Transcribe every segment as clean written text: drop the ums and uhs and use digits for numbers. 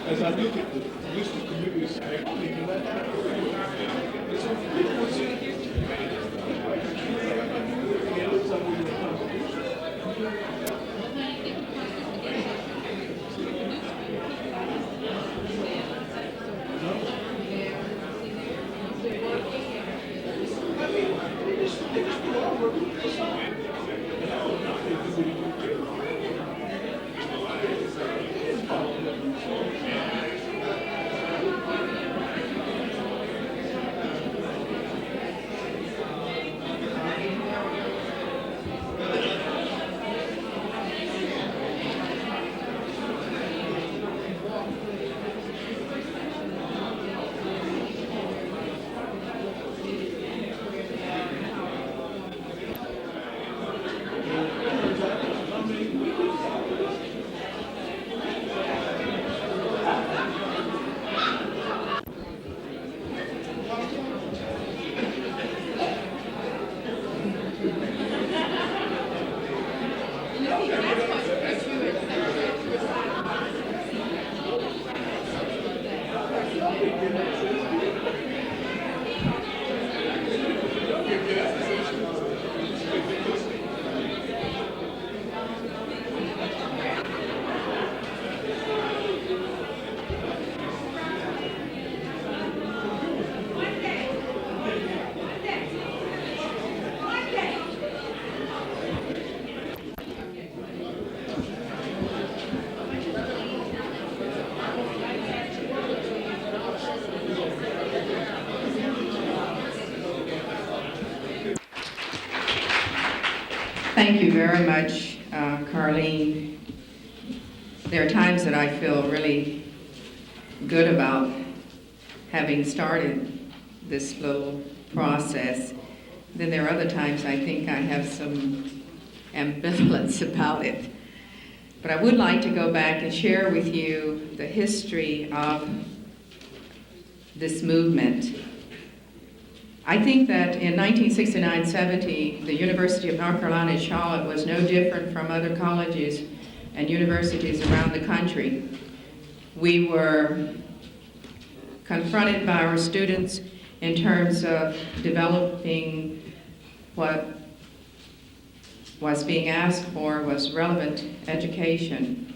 as I look at the list of committees, I don't even let that go. It's a Thank you very much, Carlene. There are times that I feel really good about having started this little process. Then there are other times I think I have some ambivalence about it. But I would like to go back and share with you the history of this movement. I think that in 1969-70, the University of North Carolina at Charlotte was no different from other colleges and universities around the country. We were confronted by our students in terms of developing what was being asked for was relevant education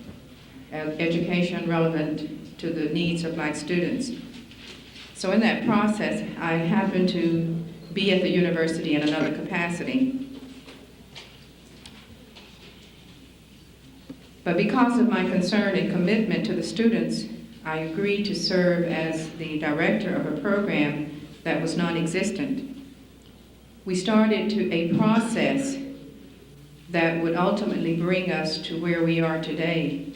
relevant to the needs of Black students. So in that process, I happened to be at the university in another capacity. But because of my concern and commitment to the students, I agreed to serve as the director of a program that was non-existent. We started a process that would ultimately bring us to where we are today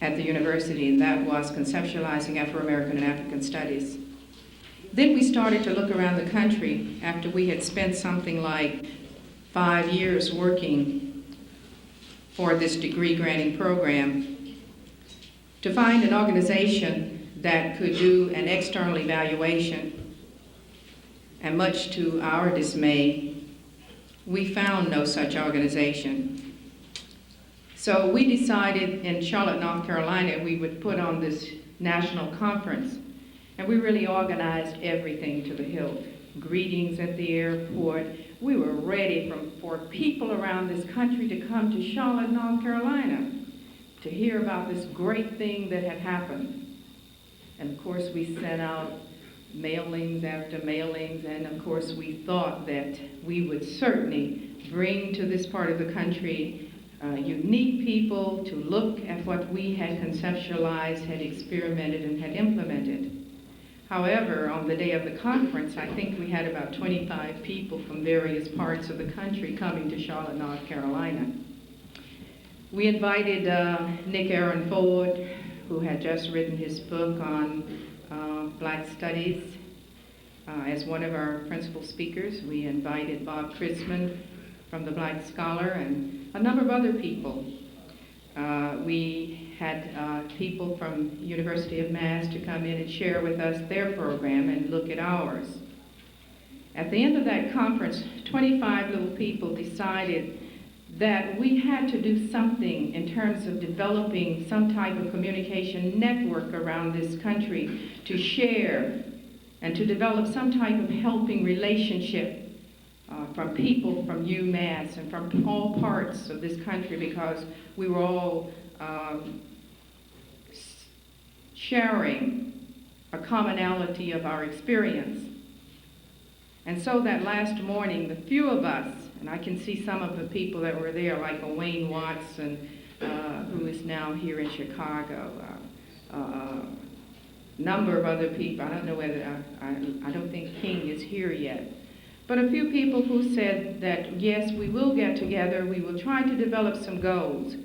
at the university, and that was conceptualizing Afro-American and African studies. Then we started to look around the country after we had spent something like 5 years working for this degree granting program to find an organization that could do an external evaluation. And much to our dismay, we found no such organization. So we decided in Charlotte, North Carolina, we would put on this national conference. And we really organized everything to the hilt. Greetings at the airport. We were ready for people around this country to come to Charlotte, North Carolina to hear about this great thing that had happened. And of course we sent out mailings after mailings, and of course we thought that we would certainly bring to this part of the country unique people to look at what we had conceptualized, had experimented, and had implemented. However, on the day of the conference, I think we had about 25 people from various parts of the country coming to Charlotte, North Carolina. We invited Nick Aaron Ford, who had just written his book on Black Studies, as one of our principal speakers. We invited Bob Chrisman from the Black Scholar and a number of other people. We had people from University of Mass to come in and share with us their program and look at ours. At the end of that conference, 25 little people decided that we had to do something in terms of developing some type of communication network around this country to share and to develop some type of helping relationship from people from UMass and from all parts of this country, because we were all sharing a commonality of our experience. And so that last morning, the few of us, and I can see some of the people that were there, like Wayne Watson, who is now here in Chicago, a number of other people. I don't know whether, I don't think King is here yet. But a few people who said that, yes, we will get together, we will try to develop some goals.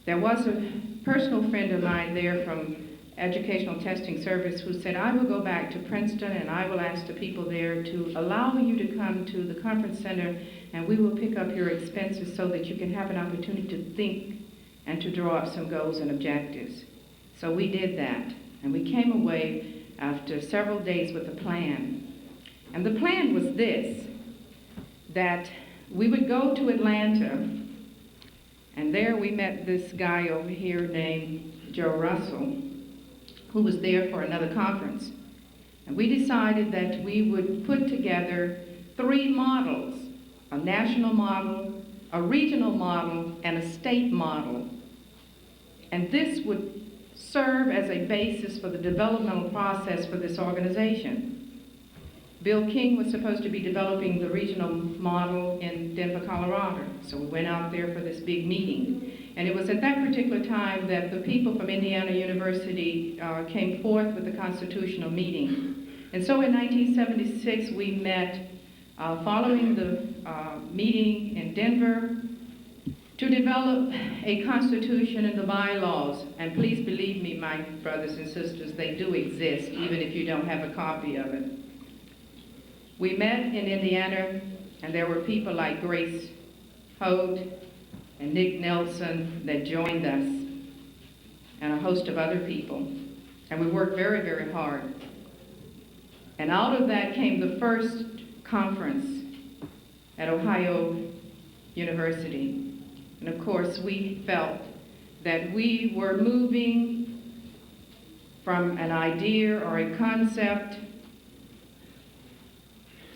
There was a personal friend of mine there from Educational Testing Service who said, I will go back to Princeton and I will ask the people there to allow you to come to the conference center, and we will pick up your expenses so that you can have an opportunity to think and to draw up some goals and objectives. So we did that, and we came away after several days with a plan. And the plan was this, that we would go to Atlanta, and there we met this guy over here named Joe Russell, who was there for another conference. And we decided that we would put together 3 models, a national model, a regional model, and a state model. And this would serve as a basis for the developmental process for this organization. Bill King was supposed to be developing the regional model in Denver, Colorado. So we went out there for this big meeting. And it was at that particular time that the people from Indiana University came forth with the constitutional meeting. And so in 1976, we met following the meeting in Denver to develop a constitution and the bylaws. And please believe me, my brothers and sisters, they do exist, even if you don't have a copy of it. We met in Indiana, and there were people like Grace Holt and Nick Nelson that joined us, and a host of other people. And we worked very, very hard. And out of that came the first conference at Ohio University. And of course, we felt that we were moving from an idea or a concept,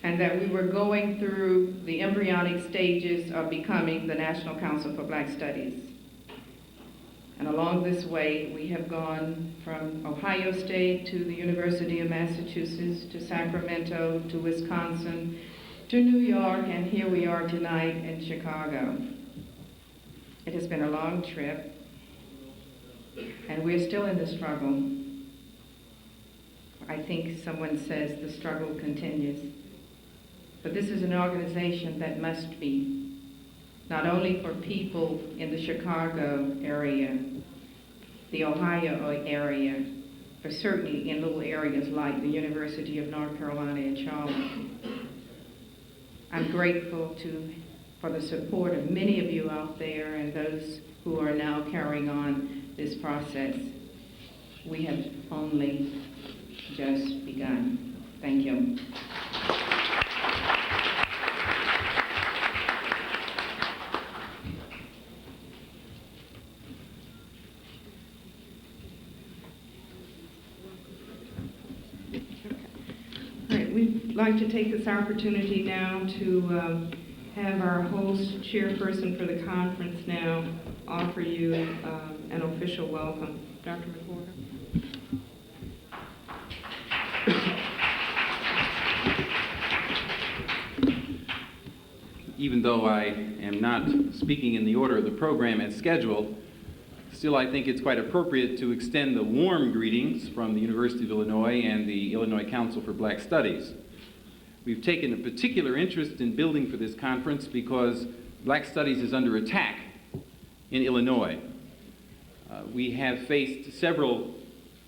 and that we were going through the embryonic stages of becoming the National Council for Black Studies. And along this way, we have gone from Ohio State to the University of Massachusetts, to Sacramento, to Wisconsin, to New York, and here we are tonight in Chicago. It has been a long trip, and we're still in the struggle. I think someone says the struggle continues. But this is an organization that must be, not only for people in the Chicago area, the Ohio area, but certainly in little areas like the University of North Carolina at Charlotte. I'm grateful for the support of many of you out there and those who are now carrying on this process. We have only just begun. Thank you. We'd like to take this opportunity now to have our host, chairperson for the conference now, offer you an official welcome. Dr. McWhorter. Even though I am not speaking in the order of the program as scheduled, still I think it's quite appropriate to extend the warm greetings from the University of Illinois and the Illinois Council for Black Studies. We've taken a particular interest in building for this conference because Black Studies is under attack in Illinois. We have faced several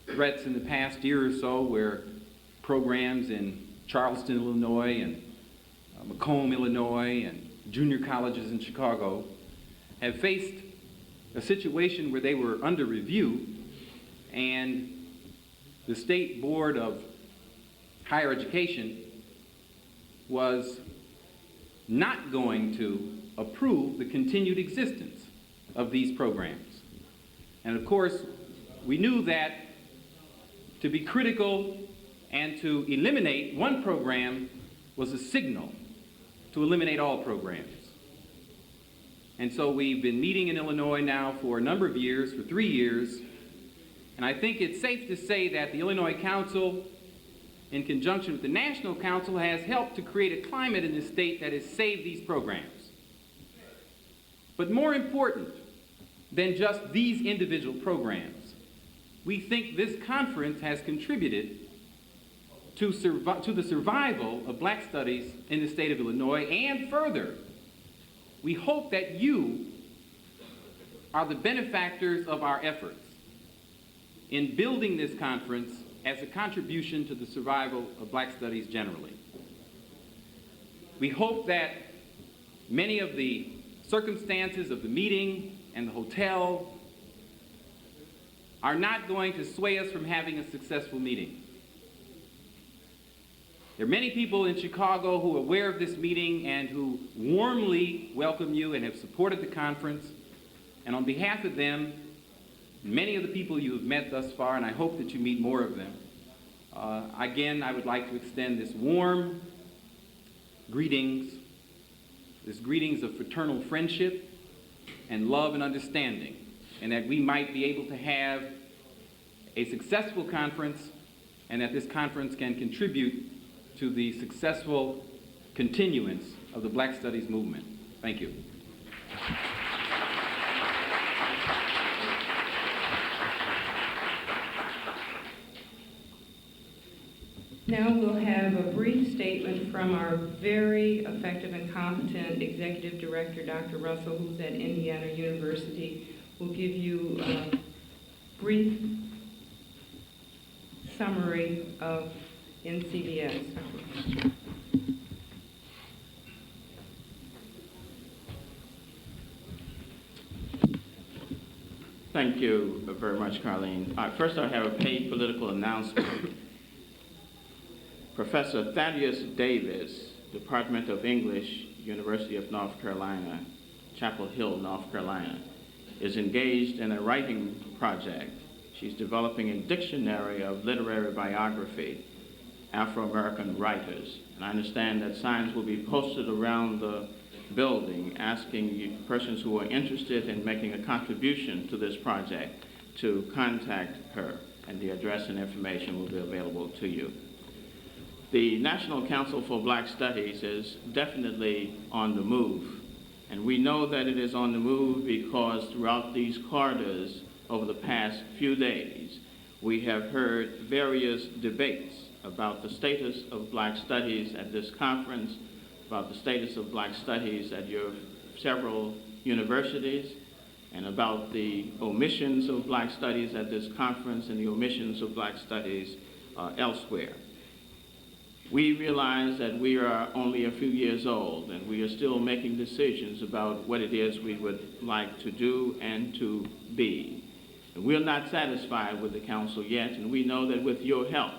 threats in the past year or so where programs in Charleston, Illinois, and Macomb, Illinois, and junior colleges in Chicago have faced a situation where they were under review, and the State Board of Higher Education was not going to approve the continued existence of these programs. And of course, we knew that to be critical and to eliminate one program was a signal to eliminate all programs. And so we've been meeting in Illinois now for a number of years, for 3 years, and I think it's safe to say that the Illinois Council, in conjunction with the National Council, has helped to create a climate in the state that has saved these programs. But more important than just these individual programs, we think this conference has contributed to the survival of Black studies in the state of Illinois, and further, we hope that you are the benefactors of our efforts in building this conference as a contribution to the survival of Black studies generally. We hope that many of the circumstances of the meeting and the hotel are not going to sway us from having a successful meeting. There are many people in Chicago who are aware of this meeting and who warmly welcome you and have supported the conference. And on behalf of them, many of the people you have met thus far, and I hope that you meet more of them, again, I would like to extend this warm greetings, this greetings of fraternal friendship and love and understanding, and that we might be able to have a successful conference, and that this conference can contribute to the successful continuance of the Black Studies movement. Thank you. Now we'll have a brief statement from our very effective and competent Executive Director, Dr. Russell, who's at Indiana University. We'll give you a brief summary of NCBS. Thank you very much, Carlene. First, I have a paid political announcement. Professor Thaddeus Davis, Department of English, University of North Carolina, Chapel Hill, North Carolina, is engaged in a writing project. She's developing a dictionary of literary biography, Afro-American writers. And I understand that signs will be posted around the building asking persons who are interested in making a contribution to this project to contact her, and the address and information will be available to you. The National Council for Black Studies is definitely on the move, and we know that it is on the move because throughout these corridors over the past few days, we have heard various debates about the status of Black studies at this conference, about the status of Black studies at your several universities, and about the omissions of Black studies at this conference and the omissions of Black studies elsewhere. We realize that we are only a few years old and we are still making decisions about what it is we would like to do and to be. And we're not satisfied with the council yet, and we know that with your help,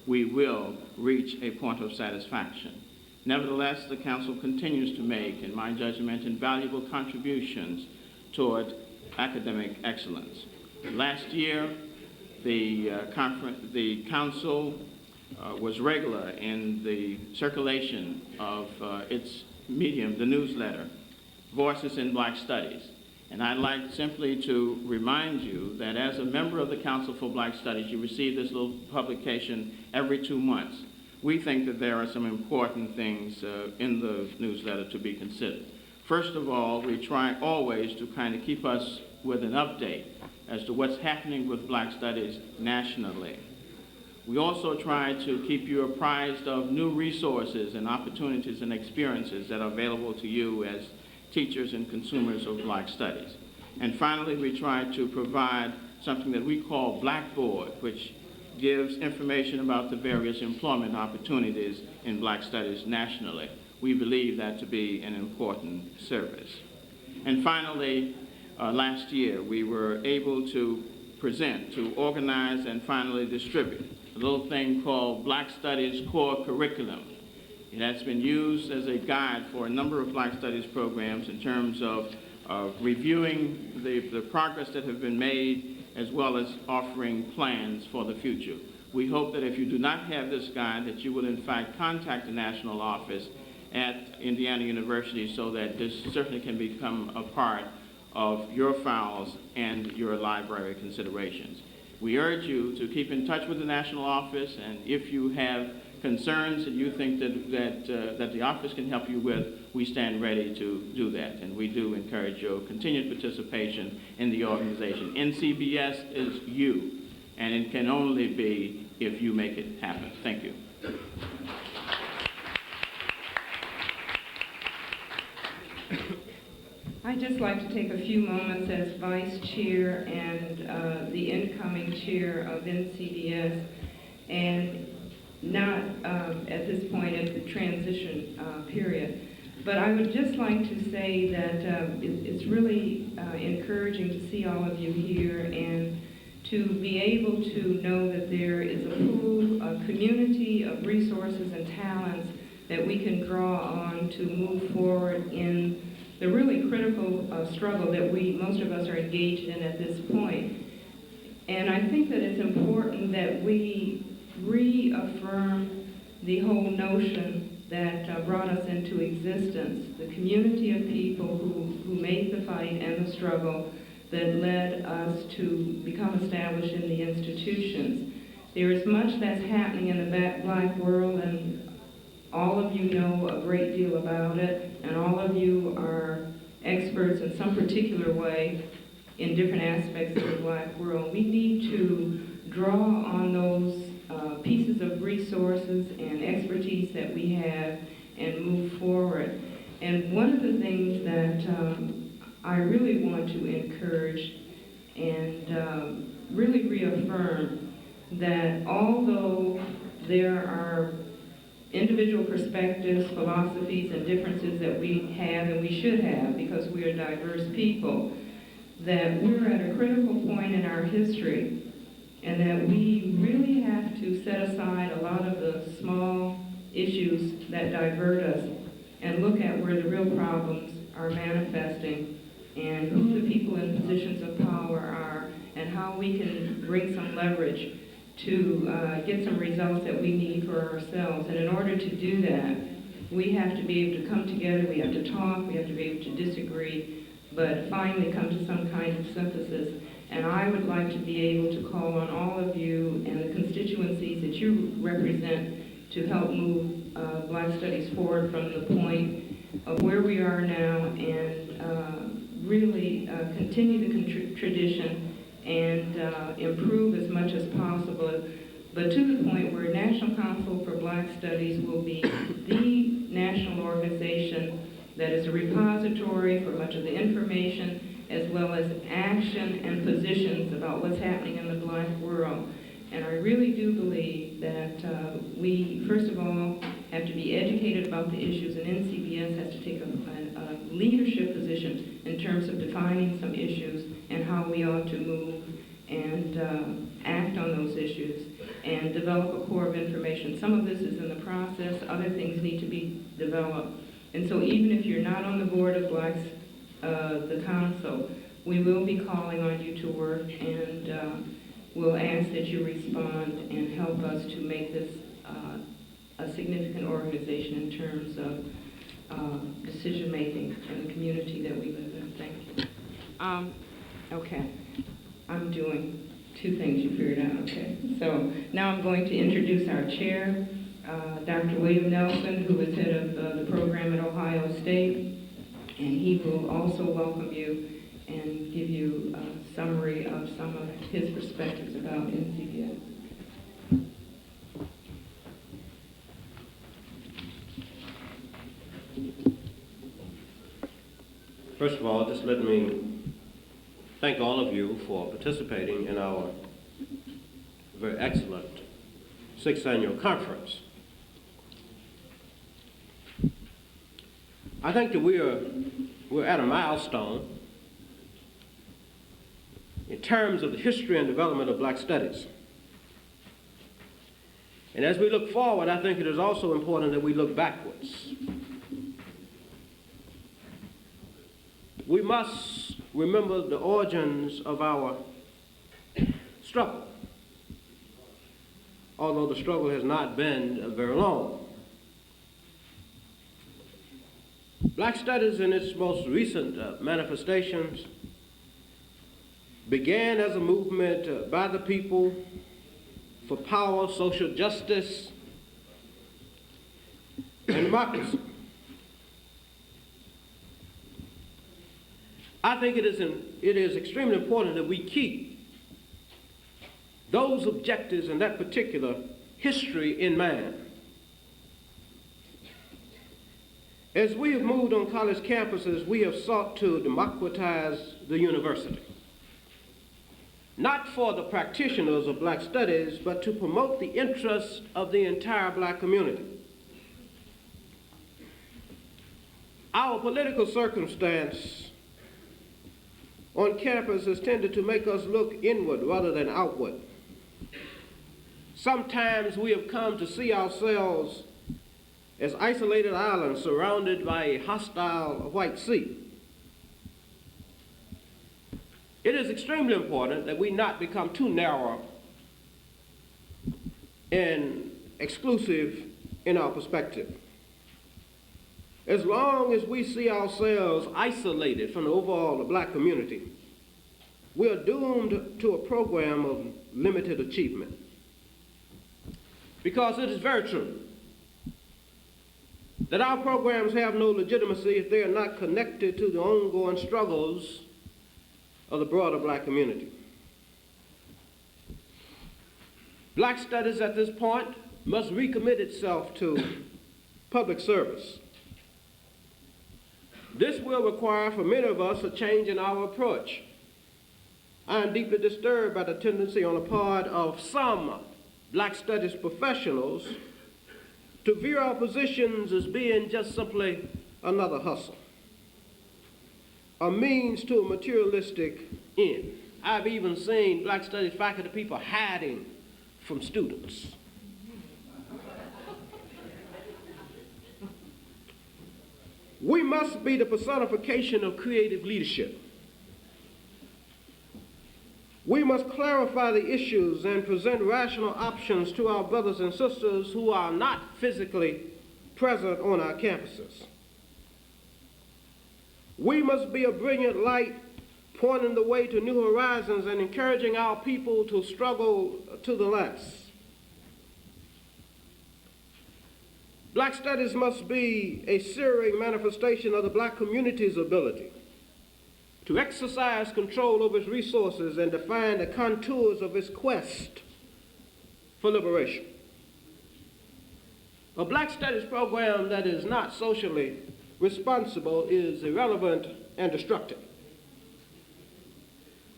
we will reach a point of satisfaction. Nevertheless, the council continues to make, in my judgment, invaluable contributions toward academic excellence. Last year, the council was regular in the circulation of its medium, the newsletter, Voices in Black Studies. And I'd like simply to remind you that as a member of the Council for Black Studies, you receive this little publication every 2 months. We think that there are some important things in the newsletter to be considered. First of all, we try always to kind of keep us with an update as to what's happening with Black Studies nationally. We also try to keep you apprised of new resources and opportunities and experiences that are available to you as teachers and consumers of Black Studies. And finally, we try to provide something that we call Blackboard, which gives information about the various employment opportunities in Black Studies nationally. We believe that to be an important service. And finally, last year, we were able to present, to organize, and finally distribute a little thing called Black Studies Core Curriculum. It has been used as a guide for a number of Black Studies programs in terms of reviewing the progress that have been made, as well as offering plans for the future. We hope that if you do not have this guide, that you will in fact contact the national office at Indiana University so that this certainly can become a part of your files and your library considerations. We urge you to keep in touch with the national office, and if you have concerns that you think that the office can help you with, we stand ready to do that. And we do encourage your continued participation in the organization. NCBS is you, and it can only be if you make it happen. Thank you. I'd just like to take a few moments as Vice Chair and the incoming Chair of NCBS, and not at this point at the transition period. But I would just like to say that it's really encouraging to see all of you here and to be able to know that there is a pool, a community of resources and talents that we can draw on to move forward in the really critical struggle that most of us are engaged in at this point. And I think that it's important that we reaffirm the whole notion that brought us into existence, the community of people who made the fight and the struggle that led us to become established in the institutions. There is much that's happening in the Black world, and all of you know a great deal about it, and all of you are experts in some particular way in different aspects of the Black world. We need to draw on those pieces of resources and expertise that we have and move forward. And one of the things that I really want to encourage and really reaffirm that although there are individual perspectives, philosophies, and differences that we have and we should have because we are diverse people, that we're at a critical point in our history and that we really have to set aside a lot of the small issues that divert us and look at where the real problems are manifesting and who the people in positions of power are and how we can bring some leverage to get some results that we need for ourselves. And in order to do that, we have to be able to come together, we have to talk, we have to be able to disagree, but finally come to some kind of synthesis. And I would like to be able to call on all of you and the constituencies that you represent to help move Black Studies forward from the point of where we are now and really continue the tradition and improve as much as possible, but to the point where National Council for Black Studies will be the national organization that is a repository for much of the information as well as action and positions about what's happening in the Black world. And I really do believe that we, first of all, have to be educated about the issues, and NCBS has to take a leadership position in terms of defining some issues and how we ought to move and act on those issues and develop a core of information. Some of this is in the process, other things need to be developed. And so even if you're not on the board of the council, we will be calling on you to work, and we'll ask that you respond and help us to make this a significant organization in terms of decision-making in the community that we live in. Thank you. Okay, I'm doing two things you figured out, okay? So now I'm going to introduce our chair, Dr. William Nelson, who is head of the program at Ohio State, and he will also welcome you and give you a summary of some of his perspectives about NCBS. First of all, just let me thank all of you for participating in our very excellent 6th annual conference. I think that we're at a milestone in terms of the history and development of Black studies. And as we look forward, I think it is also important that we look backwards. We must remember the origins of our struggle, although the struggle has not been very long. Black Studies in its most recent manifestations began as a movement by the people for power, social justice, and democracy. I think it is extremely important that we keep those objectives and that particular history in mind. As we have moved on college campuses, we have sought to democratize the university, not for the practitioners of Black Studies, but to promote the interests of the entire Black community. Our political circumstance on campus has tended to make us look inward rather than outward. Sometimes we have come to see ourselves as isolated islands surrounded by a hostile white sea. It is extremely important that we not become too narrow and exclusive in our perspective. As long as we see ourselves isolated from the overall Black community, we are doomed to a program of limited achievement. Because it is very true that our programs have no legitimacy if they are not connected to the ongoing struggles of the broader Black community. Black Studies at this point must recommit itself to public service. This will require for many of us a change in our approach. I am deeply disturbed by the tendency on the part of some Black Studies professionals to view our positions as being just simply another hustle, a means to a materialistic end. I've even seen Black Studies faculty people hiding from students. We must be the personification of creative leadership. We must clarify the issues and present rational options to our brothers and sisters who are not physically present on our campuses. We must be a brilliant light pointing the way to new horizons and encouraging our people to struggle to the last. Black Studies must be a searing manifestation of the Black community's ability to exercise control over its resources and define the contours of its quest for liberation. A Black Studies program that is not socially responsible is irrelevant and destructive.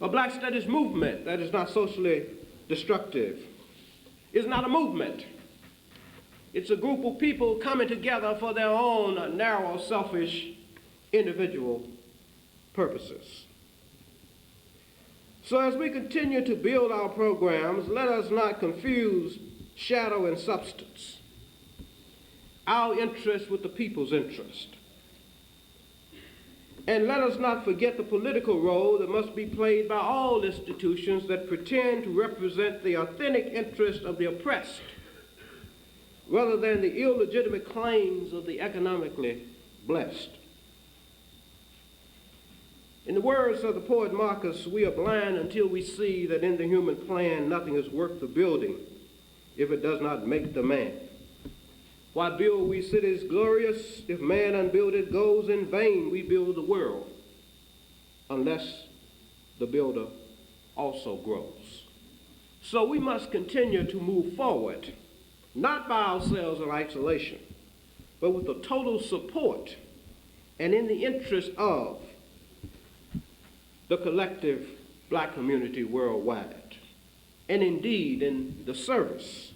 A Black Studies movement that is not socially destructive is not a movement. It's a group of people coming together for their own narrow, selfish, individual purposes. So as we continue to build our programs, let us not confuse shadow and substance, our interest with the people's interest. And let us not forget the political role that must be played by all institutions that pretend to represent the authentic interest of the oppressed, rather than the illegitimate claims of the economically blessed. In the words of the poet Marcus, we are blind until we see that in the human plan nothing is worth the building if it does not make the man. Why build we cities glorious if man unbuilded goes in vain? We build the world unless the builder also grows. So we must continue to move forward, not by ourselves in isolation, but with the total support and in the interest of the collective Black community worldwide, and indeed in the service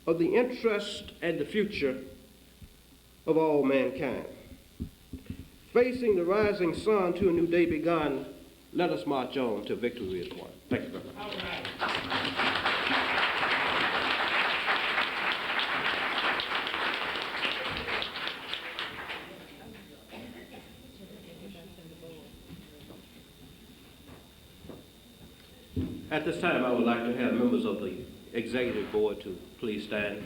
of the interest and the future of all mankind. Facing the rising sun to a new day begun, let us march on till victory is won. Thank you very much. At this time, I would like to have members of the executive board to please stand.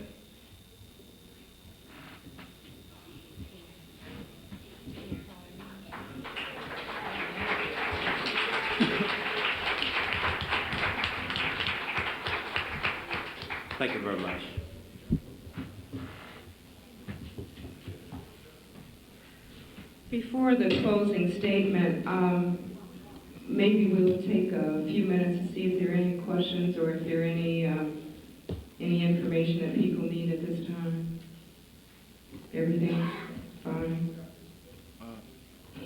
Thank you very much. Before the closing statement, maybe we'll take a few minutes to see if there are any questions or if there are any information that people need at this time. Everything's fine?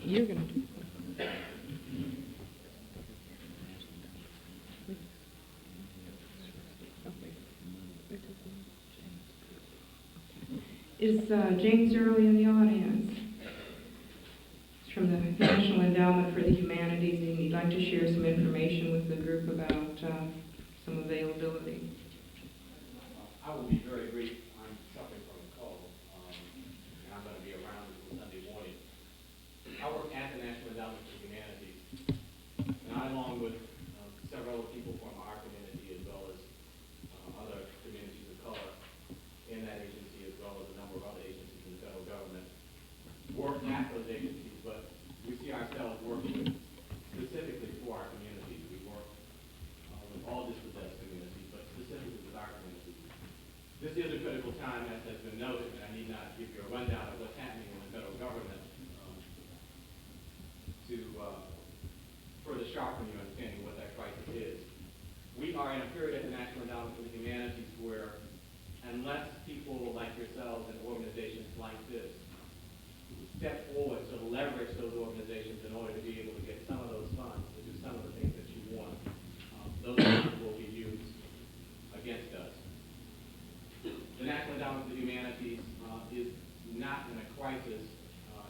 You're gonna. Is James Early in the audience? It's from the National Endowment for the Humanities, and he'd like to share some information with the group about some availability. I will be very brief. I'm suffering from a cold, and I'm going to be around until Sunday morning. I work at the National Endowment for the Humanities, and I, along with several other people from our community, as well as other communities of color in that agency, as well as a number of other agencies in the federal government, work at those agencies, but we see ourselves working specifically for our communities. We work with all dispossessed communities, but specifically with our communities. This is a critical time, as has been noted, and I need not give you a rundown of what's happening in the federal government to further sharpen your understanding of what that crisis is. We are in a period at the National Endowment for the Humanities where, unless people like yourselves and organizations like this step forward to leverage those organizations in order to be able to get some of those funds to do some of the things that you want, those funds will be used against us. The National Endowment for the Humanities is not in a crisis,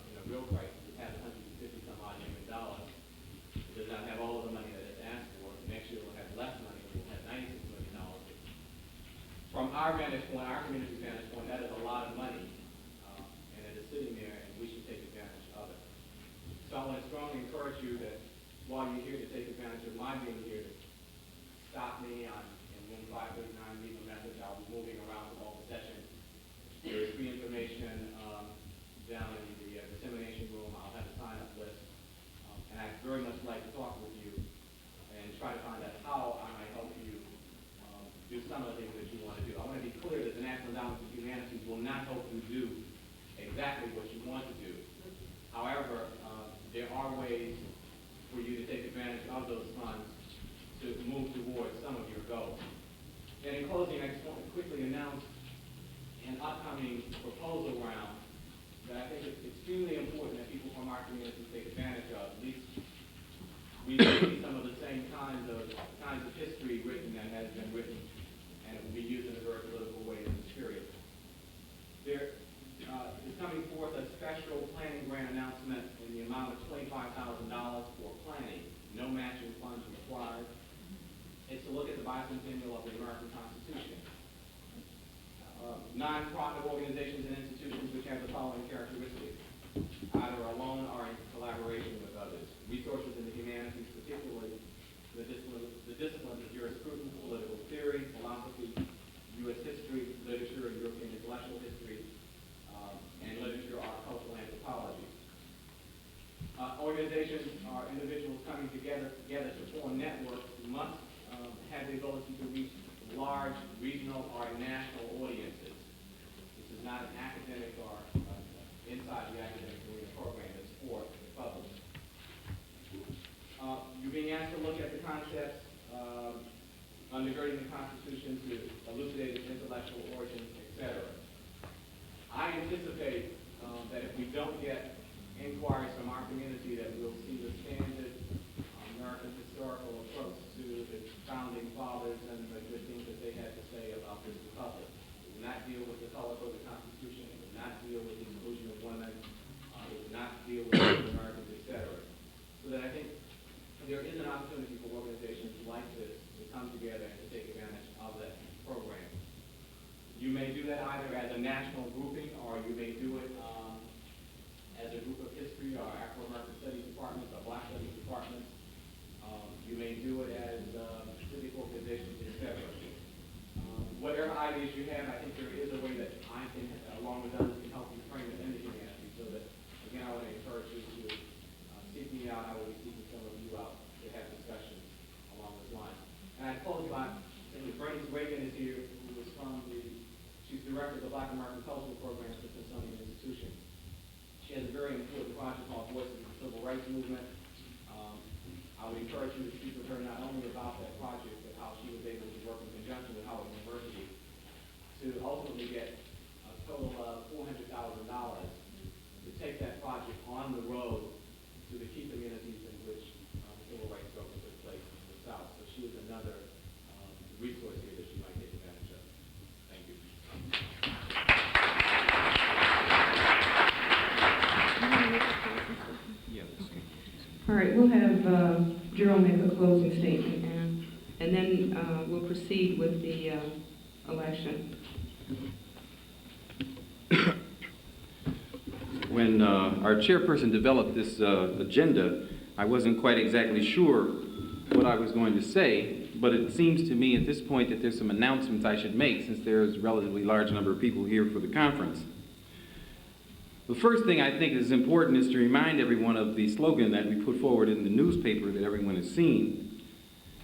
in a real crisis. It has $150 some odd million. It does not have all of the money that it's asked for. Next year it will have less money. It will have $96 million. From our vantage point, our community vantage point, that is a lot of money, and it is sitting there, and we should take advantage of it. So I want to strongly encourage you that while you're here to take advantage of my being here, to stop me in room 539, leave a message. I'll be moving around the whole session. There is free information down in the dissemination room. I'll have a sign-up list, and I'd very much like to talk with you and try to find out how I might help you do some of the things that you want to do. I want to be clear that the National Endowment for Humanities will not help you do exactly what you want to do. However, there are ways for you to take advantage of those funds to move towards some of your goals. And in closing, I just want to quickly announce an upcoming proposal round that I think is extremely important that people from our community take advantage of. At least we see some of the same kinds of history written that has been written, and it will be used in a very political way in this period. There is coming forth a special planning grant announcement in the amount of $25,000 for planning. No matching funds required. It's to look at the bicentennial of the American Constitution. Non-profit organizations and institutions which have the following characteristics: either alone or in collaboration with others. Resources in the humanities, particularly the disciplines of jurisprudence, political theory, philosophy, U.S. history, literature, and European intellectual history, and literature, art, cultural anthropology. Organizations or individuals coming together to form networks must have the ability to reach large regional or national audiences. This is not an academic or inside the academic career program. It's for the public. You're being asked to look at the concepts undergirding the Constitution to elucidate its intellectual origins, etc. I anticipate that if we don't get inquiries from our community, that we'll see the standard American historical approach to the founding fathers and the good things that they had to say about this republic. It will not deal with the color of the Constitution. It will not deal with the inclusion of women. It will not deal with Native Americans, etc. So that I think there is an opportunity for organizations like this to come together and to take advantage of that program. You may do that either as a national grouping, or you may do it as a group of history or Afro-American studies departments or Black studies departments. You may do it as civic ideas you have, I think there is a way that I can, along with others, can help you frame it in the community. So that, again, I would encourage you to seek me out. I will be seeking some of you out to have discussions along this line. And I told you, Bernice Reagan is here, who was she's director of the Black American Cultural Program at the Smithsonian Institution. She has a very important project called Voices of the Civil Rights Movement. I would encourage you to speak with her not only about that project, but how she was able to work in conjunction with Howard University to ultimately get a total of $400,000 to take that project on the road to the key communities in which the civil rights struggle took place in the South. So she is another resource here that you might take advantage of. Thank you. All right, we'll have Gerald make a closing statement, and then we'll proceed with the election. When our chairperson developed this agenda, I wasn't quite exactly sure what I was going to say, but it seems to me at this point that there's some announcements I should make since there's a relatively large number of people here for the conference. The first thing I think is important is to remind everyone of the slogan that we put forward in the newspaper that everyone has seen.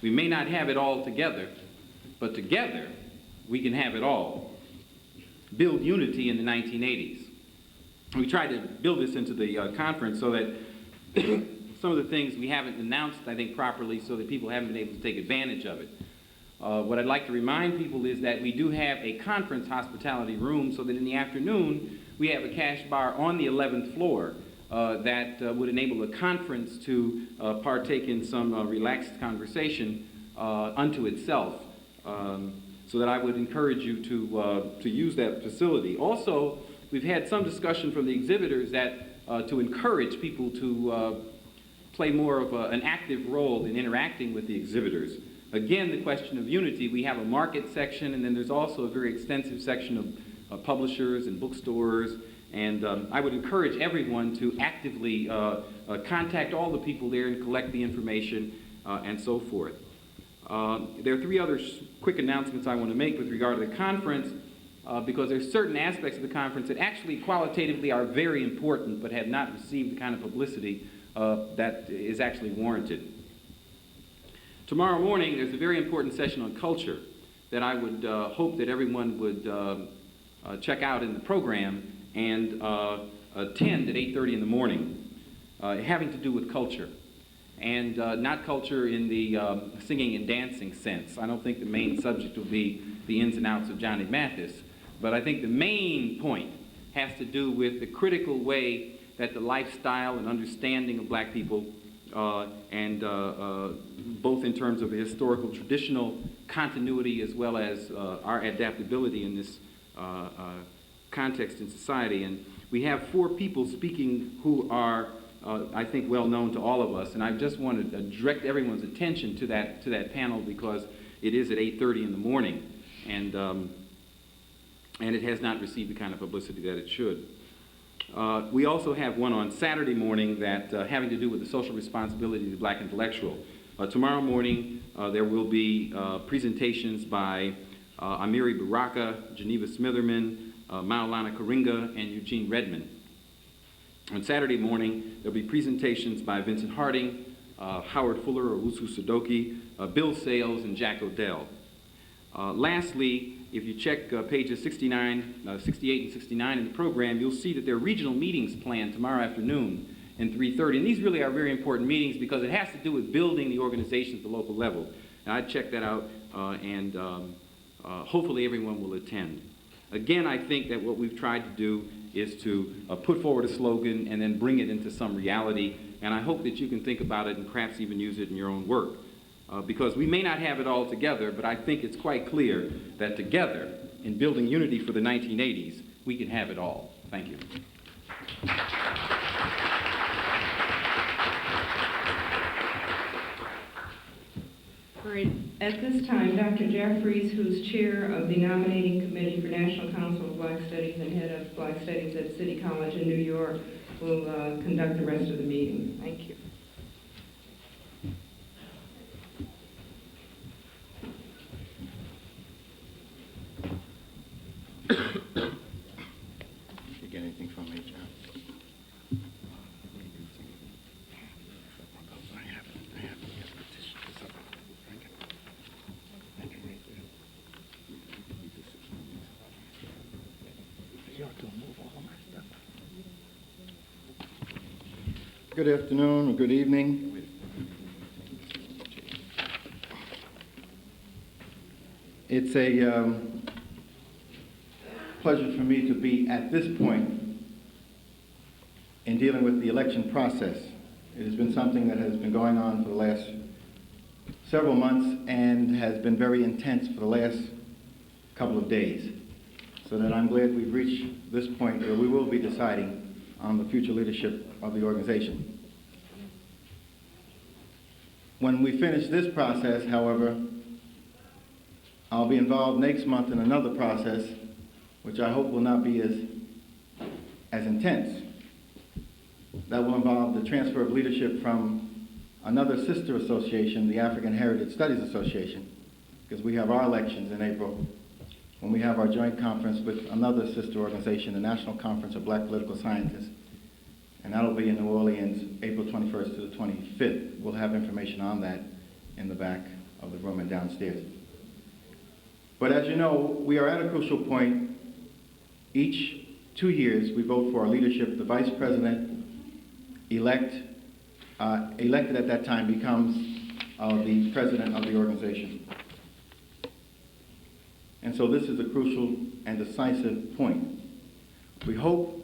We may not have it all together, but together we can have it all. Build unity in the 1980s. We tried to build this into the conference so that some of the things we haven't announced, I think, properly, so that people haven't been able to take advantage of it. What I'd like to remind people is that we do have a conference hospitality room so that in the afternoon we have a cash bar on the 11th floor that would enable the conference to partake in some relaxed conversation unto itself. So that I would encourage you to use that facility. Also, we've had some discussion from the exhibitors that to encourage people to play more of an active role in interacting with the exhibitors. Again, the question of unity, we have a market section, and then there's also a very extensive section of publishers and bookstores, and I would encourage everyone to actively contact all the people there and collect the information and so forth. There are three other quick announcements I want to make with regard to the conference, because there's certain aspects of the conference that actually qualitatively are very important but have not received the kind of publicity that is actually warranted. Tomorrow morning, there's a very important session on culture that I would hope that everyone would check out in the program and attend at 8:30 in the morning, having to do with culture. And not culture in the singing and dancing sense. I don't think the main subject will be the ins and outs of Johnny Mathis, but I think the main point has to do with the critical way that the lifestyle and understanding of black people, and both in terms of the historical traditional continuity as well as our adaptability in this context in society. And we have four people speaking who are I think well known to all of us, and I just wanted to direct everyone's attention to that panel because it is at 8:30 in the morning, and it has not received the kind of publicity that it should. We also have one on Saturday morning that having to do with the social responsibility of the black intellectual. Tomorrow morning there will be presentations by Amiri Baraka, Geneva Smitherman, Maulana Karinga, and Eugene Redmond. On Saturday morning, there'll be presentations by Vincent Harding, Howard Fuller, Owusu Sodoki, Bill Sales, and Jack Odell. Lastly, if you check pages 68 and 69 in the program, you'll see that there are regional meetings planned tomorrow afternoon at 3:30. And these really are very important meetings because it has to do with building the organization at the local level. And I'd check that out, and hopefully everyone will attend. Again, I think that what we've tried to do is to put forward a slogan and then bring it into some reality. And I hope that you can think about it and perhaps even use it in your own work. Because we may not have it all together, but I think it's quite clear that together, in building unity for the 1980s, we can have it all. Thank you. All right, at this time, Dr. Jeffries, who's chair of the nominating committee for National Council of Black Studies and head of Black Studies at City College in New York, will conduct the rest of the meeting. Thank you. Good afternoon or good evening. It's a pleasure for me to be at this point in dealing with the election process. It has been something that has been going on for the last several months and has been very intense for the last couple of days. So that I'm glad we've reached this point where we will be deciding on the future leadership of the organization. When we finish this process, however, I'll be involved next month in another process, which I hope will not be as intense. That will involve the transfer of leadership from another sister association, the African Heritage Studies Association, because we have our elections in April, when we have our joint conference with another sister organization, the National Conference of Black Political Scientists, and that'll be in New Orleans, April 21st to the 25th. We'll have information on that in the back of the room and downstairs. But as you know, we are at a crucial point. Each 2 years, we vote for our leadership. The vice president elected at that time becomes the president of the organization. And so this is a crucial and decisive point. We hope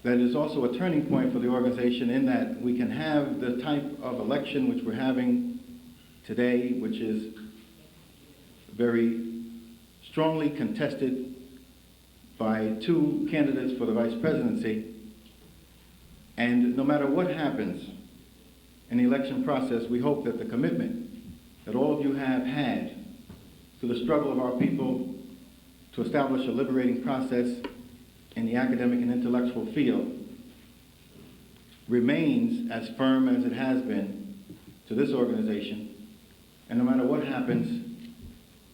that it is also a turning point for the organization in that we can have the type of election which we're having today, which is very strongly contested by 2 candidates for the vice presidency. And no matter what happens in the election process, we hope that the commitment that all of you have had to the struggle of our people to establish a liberating process in the academic and intellectual field remains as firm as it has been to this organization. And no matter what happens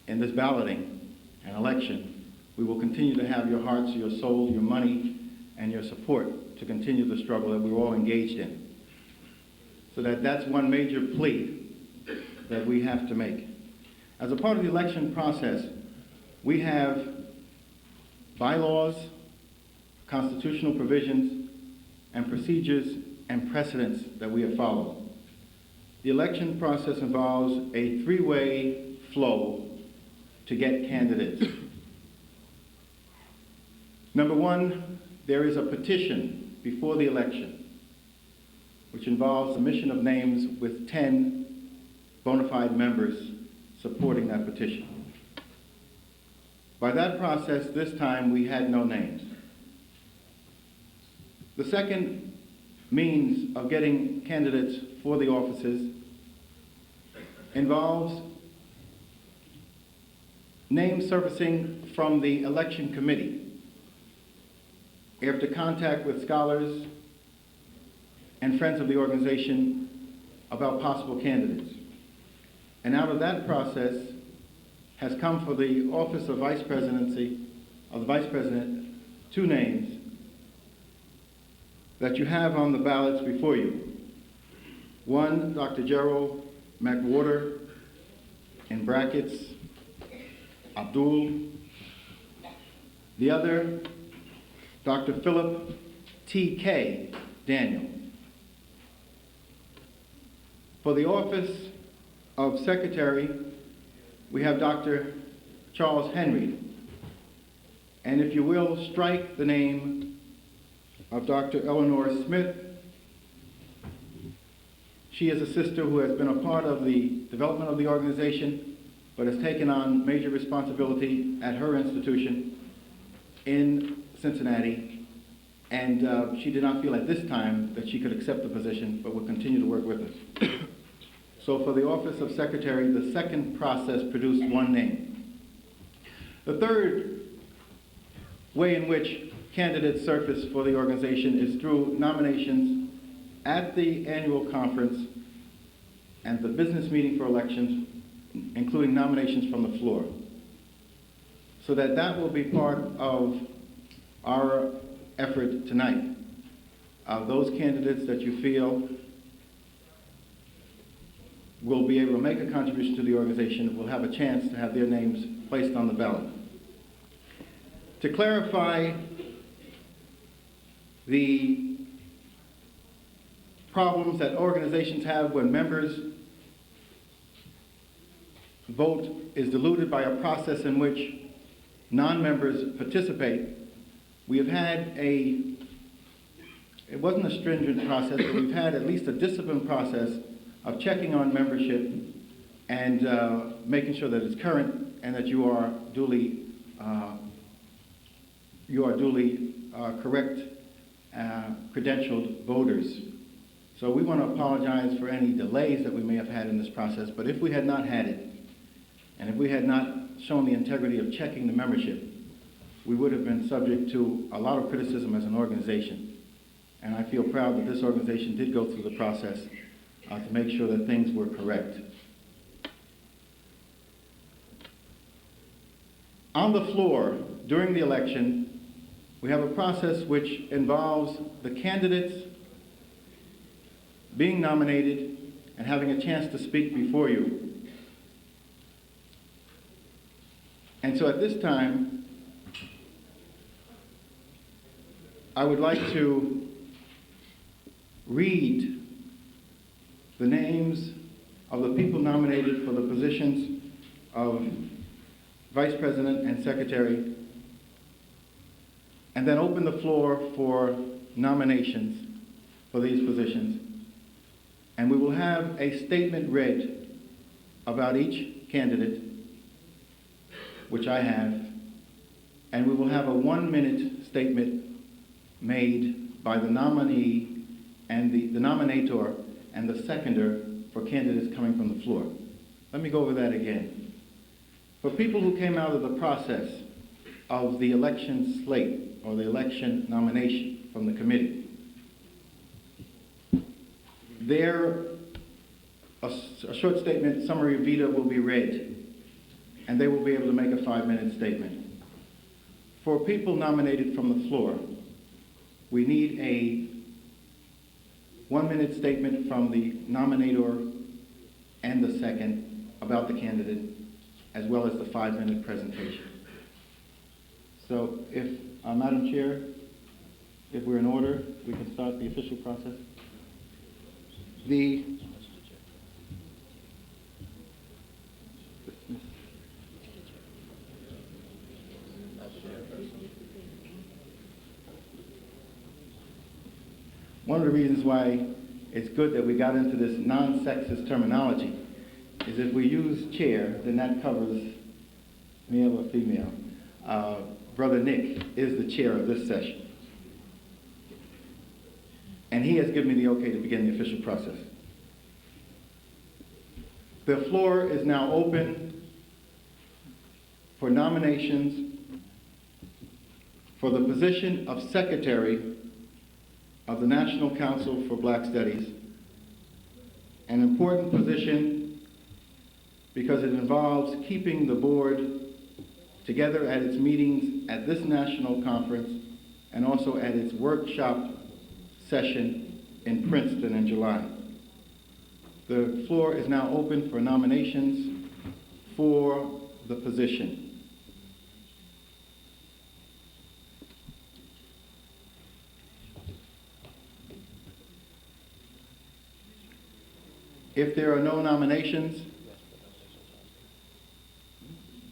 in this balloting and election, we will continue to have your hearts, your soul, your money, and your support to continue the struggle that we're all engaged in. So that's one major plea that we have to make. As a part of the election process, we have bylaws, constitutional provisions, and procedures and precedents that we have followed. The election process involves a 3-way flow to get candidates. Number 1, there is a petition before the election, which involves submission of names with 10 bona fide members supporting that petition. By that process, this time we had no names. The second means of getting candidates for the offices involves names surfacing from the election committee after contact with scholars and friends of the organization about possible candidates. And out of that process has come for the office of vice presidency, of the vice president, 2 names that you have on the ballots before you. One, Dr. Gerald McWhorter, in brackets, Abdul. The other, Dr. Philip T.K. Daniel. For the office of secretary, we have Dr. Charles Henry. And if you will, strike the name of Dr. Eleanor Smith. She is a sister who has been a part of the development of the organization, but has taken on major responsibility at her institution in Cincinnati. And she did not feel at this time that she could accept the position, but will continue to work with us. So for the office of secretary, the second process produced 1 name. The third way in which candidates surface for the organization is through nominations at the annual conference and the business meeting for elections, including nominations from the floor. So that will be part of our effort tonight. Those candidates that you feel will be able to make a contribution to the organization will have a chance to have their names placed on the ballot. To clarify the problems that organizations have when members' vote is diluted by a process in which non-members participate, we have had it wasn't a stringent process, but we've had at least a disciplined process of checking on membership and making sure that it's current and that you are duly correct credentialed voters. So we want to apologize for any delays that we may have had in this process, but if we had not had it, and if we had not shown the integrity of checking the membership, we would have been subject to a lot of criticism as an organization. And I feel proud that this organization did go through the process to make sure that things were correct. On the floor, during the election, we have a process which involves the candidates being nominated and having a chance to speak before you. And so at this time, I would like to read the names of the people nominated for the positions of Vice President and Secretary, and then open the floor for nominations for these positions. And we will have a statement read about each candidate, which I have, and we will have a 1-minute statement made by the nominee and the nominator and the seconder for candidates coming from the floor. Let me go over that again. For people who came out of the process of the election slate or the election nomination from the committee, a short statement, summary vita, will be read, and they will be able to make a 5-minute statement. For people nominated from the floor, we need a 1-minute statement from the nominator and the second about the candidate, as well as the 5-minute presentation. So if, Madam Chair, if we're in order, we can start the official process. One of the reasons why it's good that we got into this non-sexist terminology is if we use chair, then that covers male or female. Brother Nick is the chair of this session. And he has given me the okay to begin the official process. The floor is now open for nominations for the position of Secretary of the National Council for Black Studies, an important position because it involves keeping the board together at its meetings at this national conference and also at its workshop session in Princeton in July. The floor is now open for nominations for the position. If there are no nominations,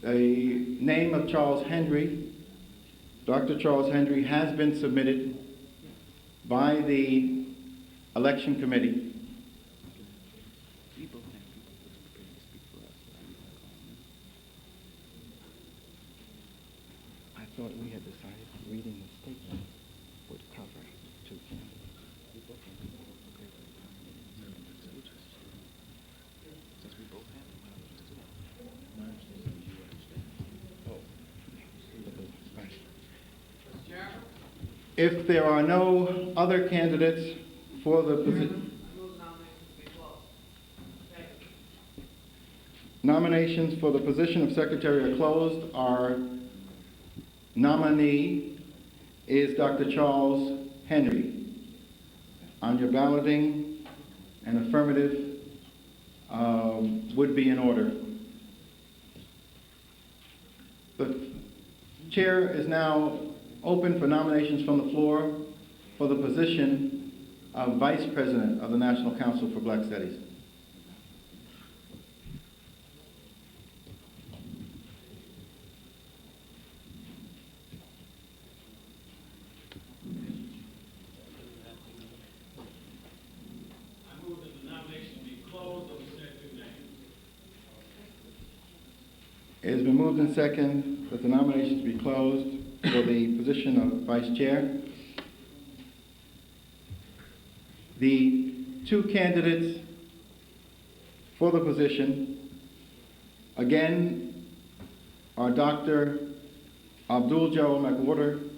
the name of Charles Hendry, Dr. Charles Hendry, has been submitted by the election committee. I thought we had decided reading the statement would cover two candidates. If there are no other candidates for the position, nominations for the position of secretary are closed. Our nominee is Dr. Charles Henry. On your balloting, an affirmative would be in order. The chair is now open for nominations from the floor for the position Vice President of the National Council for Black Studies. I move that the nomination be closed of the said two names. It has been moved and second that the nominations be closed for the position of Vice Chair. The two candidates for the position, again, are Dr. Abdul Joe McWhorter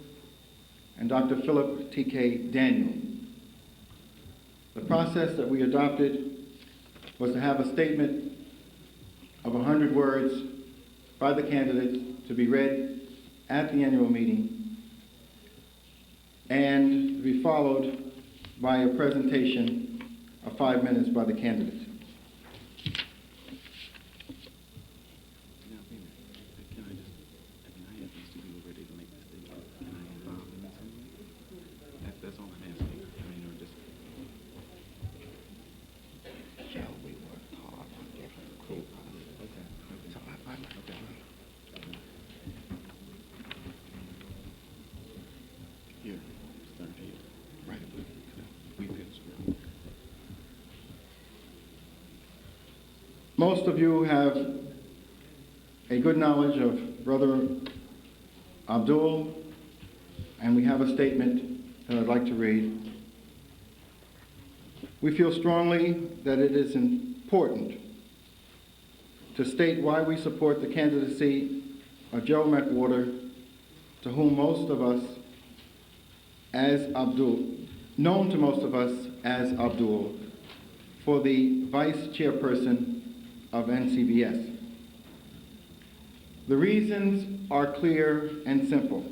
and Dr. Philip T.K. Daniel. The process that we adopted was to have a statement of 100 words by the candidates to be read at the annual meeting and to be followed by a presentation of 5 minutes by the candidates. That's all I'm asking. Shall we work hard on different group? Okay. So I like that. Here, start here. Right. We feel. Most of you have a good knowledge of Brother Abdul, and we have a statement that I'd like to read. We feel strongly that it is important to state why we support the candidacy of Joe McWhorter, to whom most of us as Abdul, known to most of us as Abdul, for the Vice Chairperson of NCBS. The reasons are clear and simple.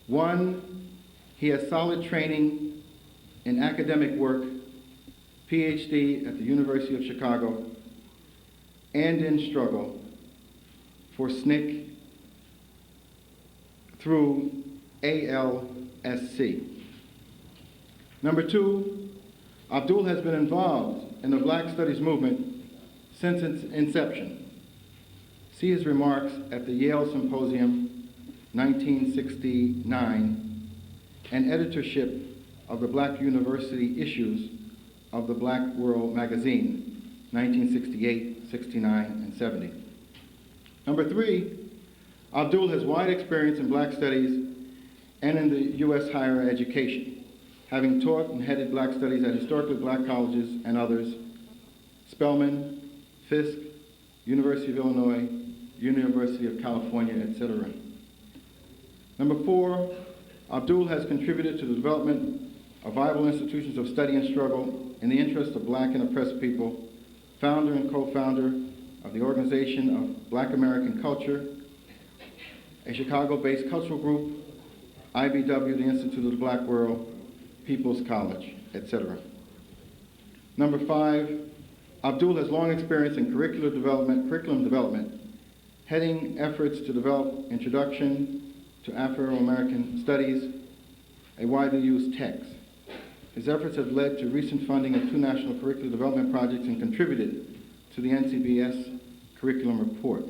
One, he has solid training in academic work, PhD at the University of Chicago, and in struggle for SNCC through ALSC. Number two, Abdul has been involved in the Black Studies movement since its inception. See his remarks at the Yale Symposium 1969 and editorship of the Black University issues of the Black World magazine 1968, 69, and 70. Number three, Abdul has wide experience in Black studies and in the U.S. higher education, having taught and headed Black studies at historically Black colleges and others, Spelman, Fisk, University of Illinois, University of California, etc. Number four, Abdul has contributed to the development of viable institutions of study and struggle in the interest of Black and oppressed people, founder and co-founder of the Organization of Black American Culture, a Chicago-based cultural group, IBW, the Institute of the Black World, People's College, etc. Number five, Abdul has long experience in curriculum development, heading efforts to develop Introduction to Afro-American Studies, a widely used text. His efforts have led to recent funding of 2 national curriculum development projects and contributed to the NCBS curriculum report.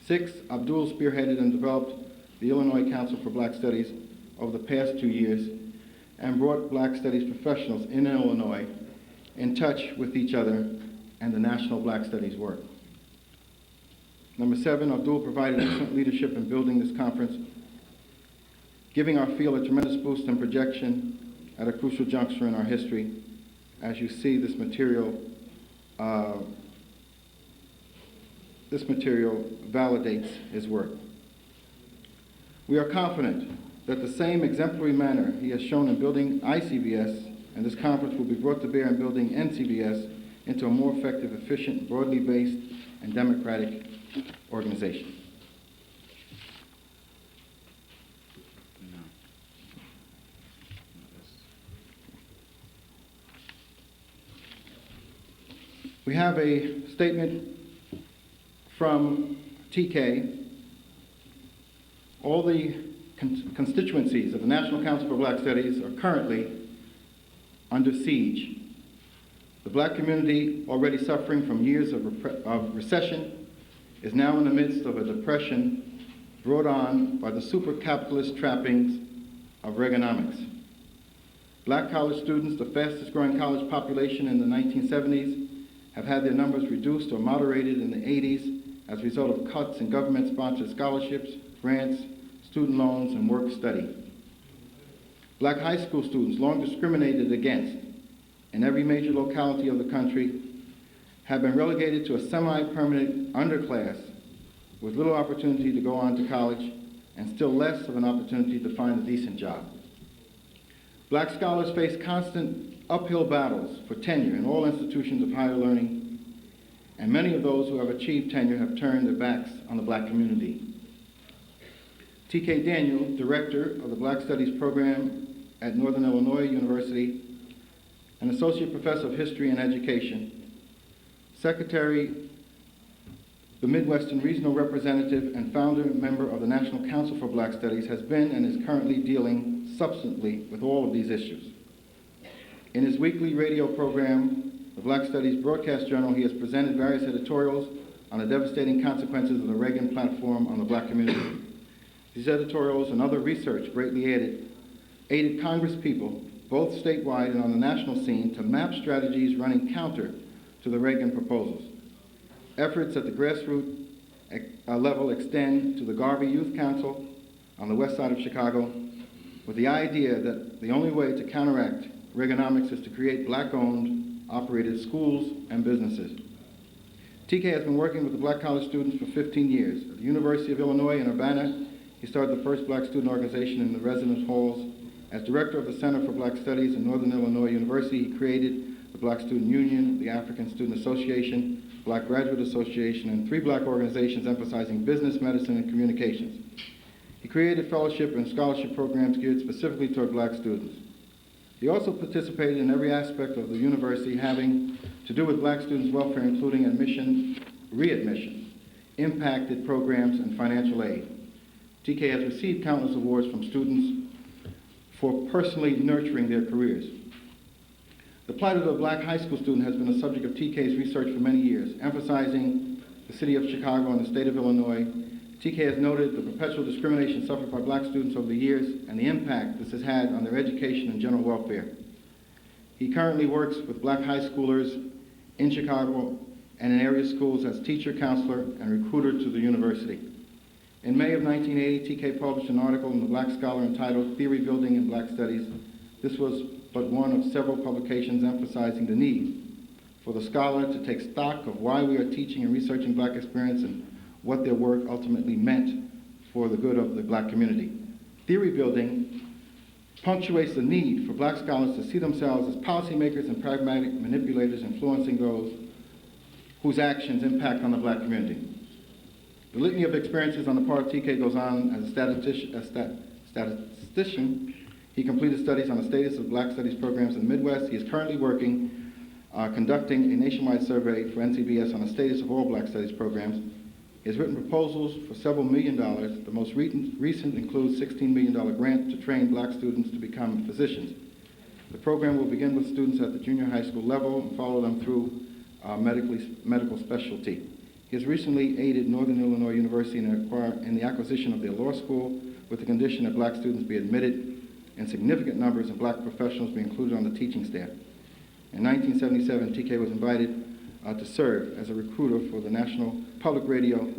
6, Abdul spearheaded and developed the Illinois Council for Black Studies over the past 2 years and brought Black Studies professionals in Illinois in touch with each other and the national Black Studies work. Number 7, Abdul provided excellent leadership in building this conference, giving our field a tremendous boost in projection at a crucial juncture in our history. As you see, this material validates his work. We are confident that the same exemplary manner he has shown in building ICBS and this conference will be brought to bear in building NCBS into a more effective, efficient, broadly based, and democratic organization. We have a statement from TK. All the constituencies of the National Council for Black Studies are currently under siege. The black community, already suffering from years of recession, is now in the midst of a depression brought on by the super capitalist trappings of Reaganomics. Black college students, the fastest growing college population in the 1970s, have had their numbers reduced or moderated in the 80s as a result of cuts in government-sponsored scholarships, grants, student loans, and work study. Black high school students, long discriminated against in every major locality of the country, have been relegated to a semi-permanent underclass with little opportunity to go on to college and still less of an opportunity to find a decent job. Black scholars face constant uphill battles for tenure in all institutions of higher learning, and many of those who have achieved tenure have turned their backs on the black community. T.K. Daniel, director of the Black Studies program at Northern Illinois University, an associate professor of history and education, secretary, the Midwestern Regional Representative, and founder member of the National Council for Black Studies, has been and is currently dealing substantively with all of these issues. In his weekly radio program, the Black Studies Broadcast Journal, he has presented various editorials on the devastating consequences of the Reagan platform on the black community. These editorials and other research greatly aided Congress people, both statewide and on the national scene, to map strategies running counter to the Reagan proposals. Efforts at the grassroots level extend to the Garvey Youth Council on the west side of Chicago, with the idea that the only way to counteract Reaganomics is to create black-owned, operated schools and businesses. TK has been working with the black college students for 15 years. At the University of Illinois in Urbana, he started the first black student organization in the residence halls. As director of the Center for Black Studies in Northern Illinois University, he created the Black Student Union, the African Student Association, Black Graduate Association, and 3 black organizations emphasizing business, medicine, and communications. He created fellowship and scholarship programs geared specifically toward black students. He also participated in every aspect of the university having to do with black students' welfare, including admission, readmission, impacted programs, and financial aid. TK has received countless awards from students for personally nurturing their careers. The plight of the black high school student has been a subject of TK's research for many years, emphasizing the city of Chicago and the state of Illinois. TK has noted the perpetual discrimination suffered by black students over the years and the impact this has had on their education and general welfare. He currently works with black high schoolers in Chicago and in area schools as teacher, counselor, and recruiter to the university. In May of 1980, TK published an article in the Black Scholar entitled Theory Building in Black Studies. This was but one of several publications emphasizing the need for the scholar to take stock of why we are teaching and researching black experience and what their work ultimately meant for the good of the black community. Theory building punctuates the need for black scholars to see themselves as policymakers and pragmatic manipulators influencing those whose actions impact on the black community. The litany of experiences on the part of TK goes on. As a statistician, he completed studies on the status of black studies programs in the Midwest. He is currently working, conducting a nationwide survey for NCBS on the status of all black studies programs. He has written proposals for several $1 million. The most recent includes a $16 million grant to train black students to become physicians. The program will begin with students at the junior high school level and follow them through medical specialty. He has recently aided Northern Illinois University in the acquisition of their law school with the condition that black students be admitted and significant numbers of black professionals be included on the teaching staff. In 1977, TK was invited to serve as a recruiter for the National Public Radio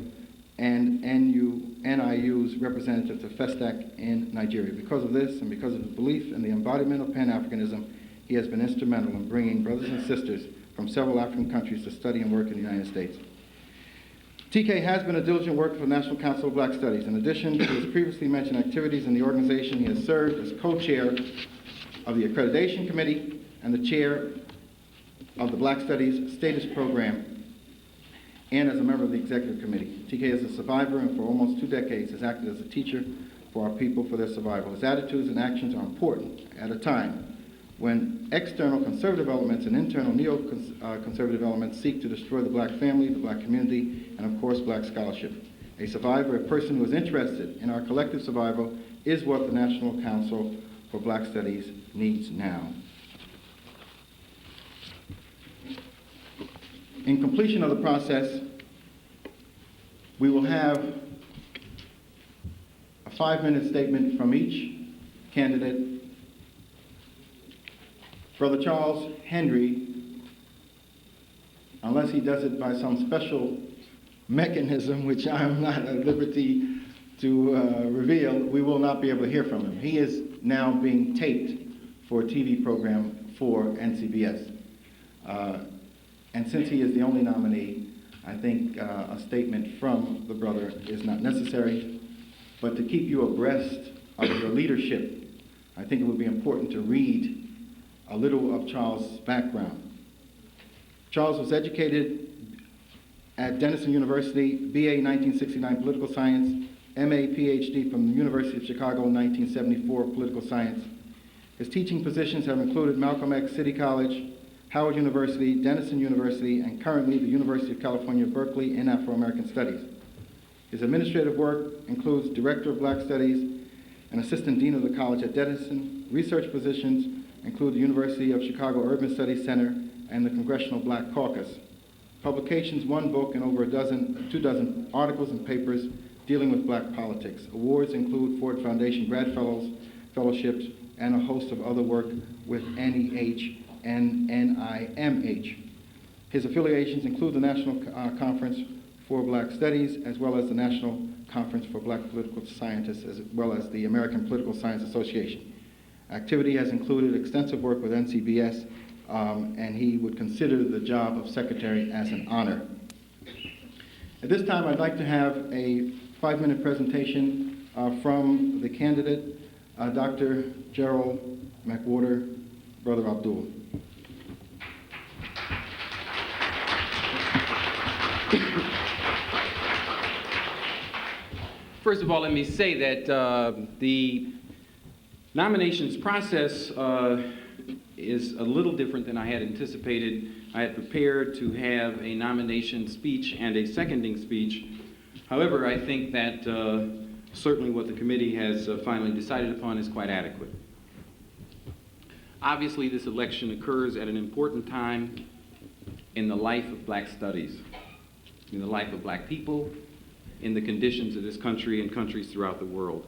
and NIU's representative to FESTAC in Nigeria. Because of this and because of his belief in the embodiment of Pan-Africanism, he has been instrumental in bringing brothers and sisters from several African countries to study and work in the United States. TK has been a diligent worker for the National Council of Black Studies. In addition to his previously mentioned activities in the organization, he has served as co-chair of the Accreditation Committee and the chair of the Black Studies Status Program, and as a member of the Executive Committee. TK is a survivor and for almost 2 decades has acted as a teacher for our people for their survival. His attitudes and actions are important at a time when external conservative elements and internal neo-conservative elements seek to destroy the black family, the black community, and of course black scholarship. A survivor, a person who is interested in our collective survival, is what the National Council for Black Studies needs now. In completion of the process, we will have a 5-minute statement from each candidate. Brother Charles Henry, unless he does it by some special mechanism, which I am not at liberty to reveal, we will not be able to hear from him. He is now being taped for a TV program for NCBS. And since he is the only nominee, I think a statement from the brother is not necessary. But to keep you abreast of your leadership, I think it would be important to read a little of Charles' background. Charles was educated at Denison University, BA 1969 Political Science, MA, PhD from the University of Chicago in 1974 Political Science. His teaching positions have included Malcolm X City College, Howard University, Denison University, and currently the University of California, Berkeley in Afro-American Studies. His administrative work includes Director of Black Studies and Assistant Dean of the College at Denison. Research positions include the University of Chicago Urban Studies Center and the Congressional Black Caucus. Publications, 1 book and over 2 dozen articles and papers dealing with black politics. Awards include Ford Foundation Grad Fellowships, and a host of other work with NEH and NIMH. His affiliations include the National Conference for Black Studies, as well as the National Conference for Black Political Scientists, as well as the American Political Science Association. Activity has included extensive work with NCBS, and he would consider the job of secretary as an honor. At this time, I'd like to have a 5-minute presentation from the candidate, Dr. Gerald McWhorter, Brother Abdul. First of all, let me say that the nominations process is a little different than I had anticipated. I had prepared to have a nomination speech and a seconding speech. However, I think that certainly what the committee has finally decided upon is quite adequate. Obviously, this election occurs at an important time in the life of black studies, in the life of black people, in the conditions of this country and countries throughout the world.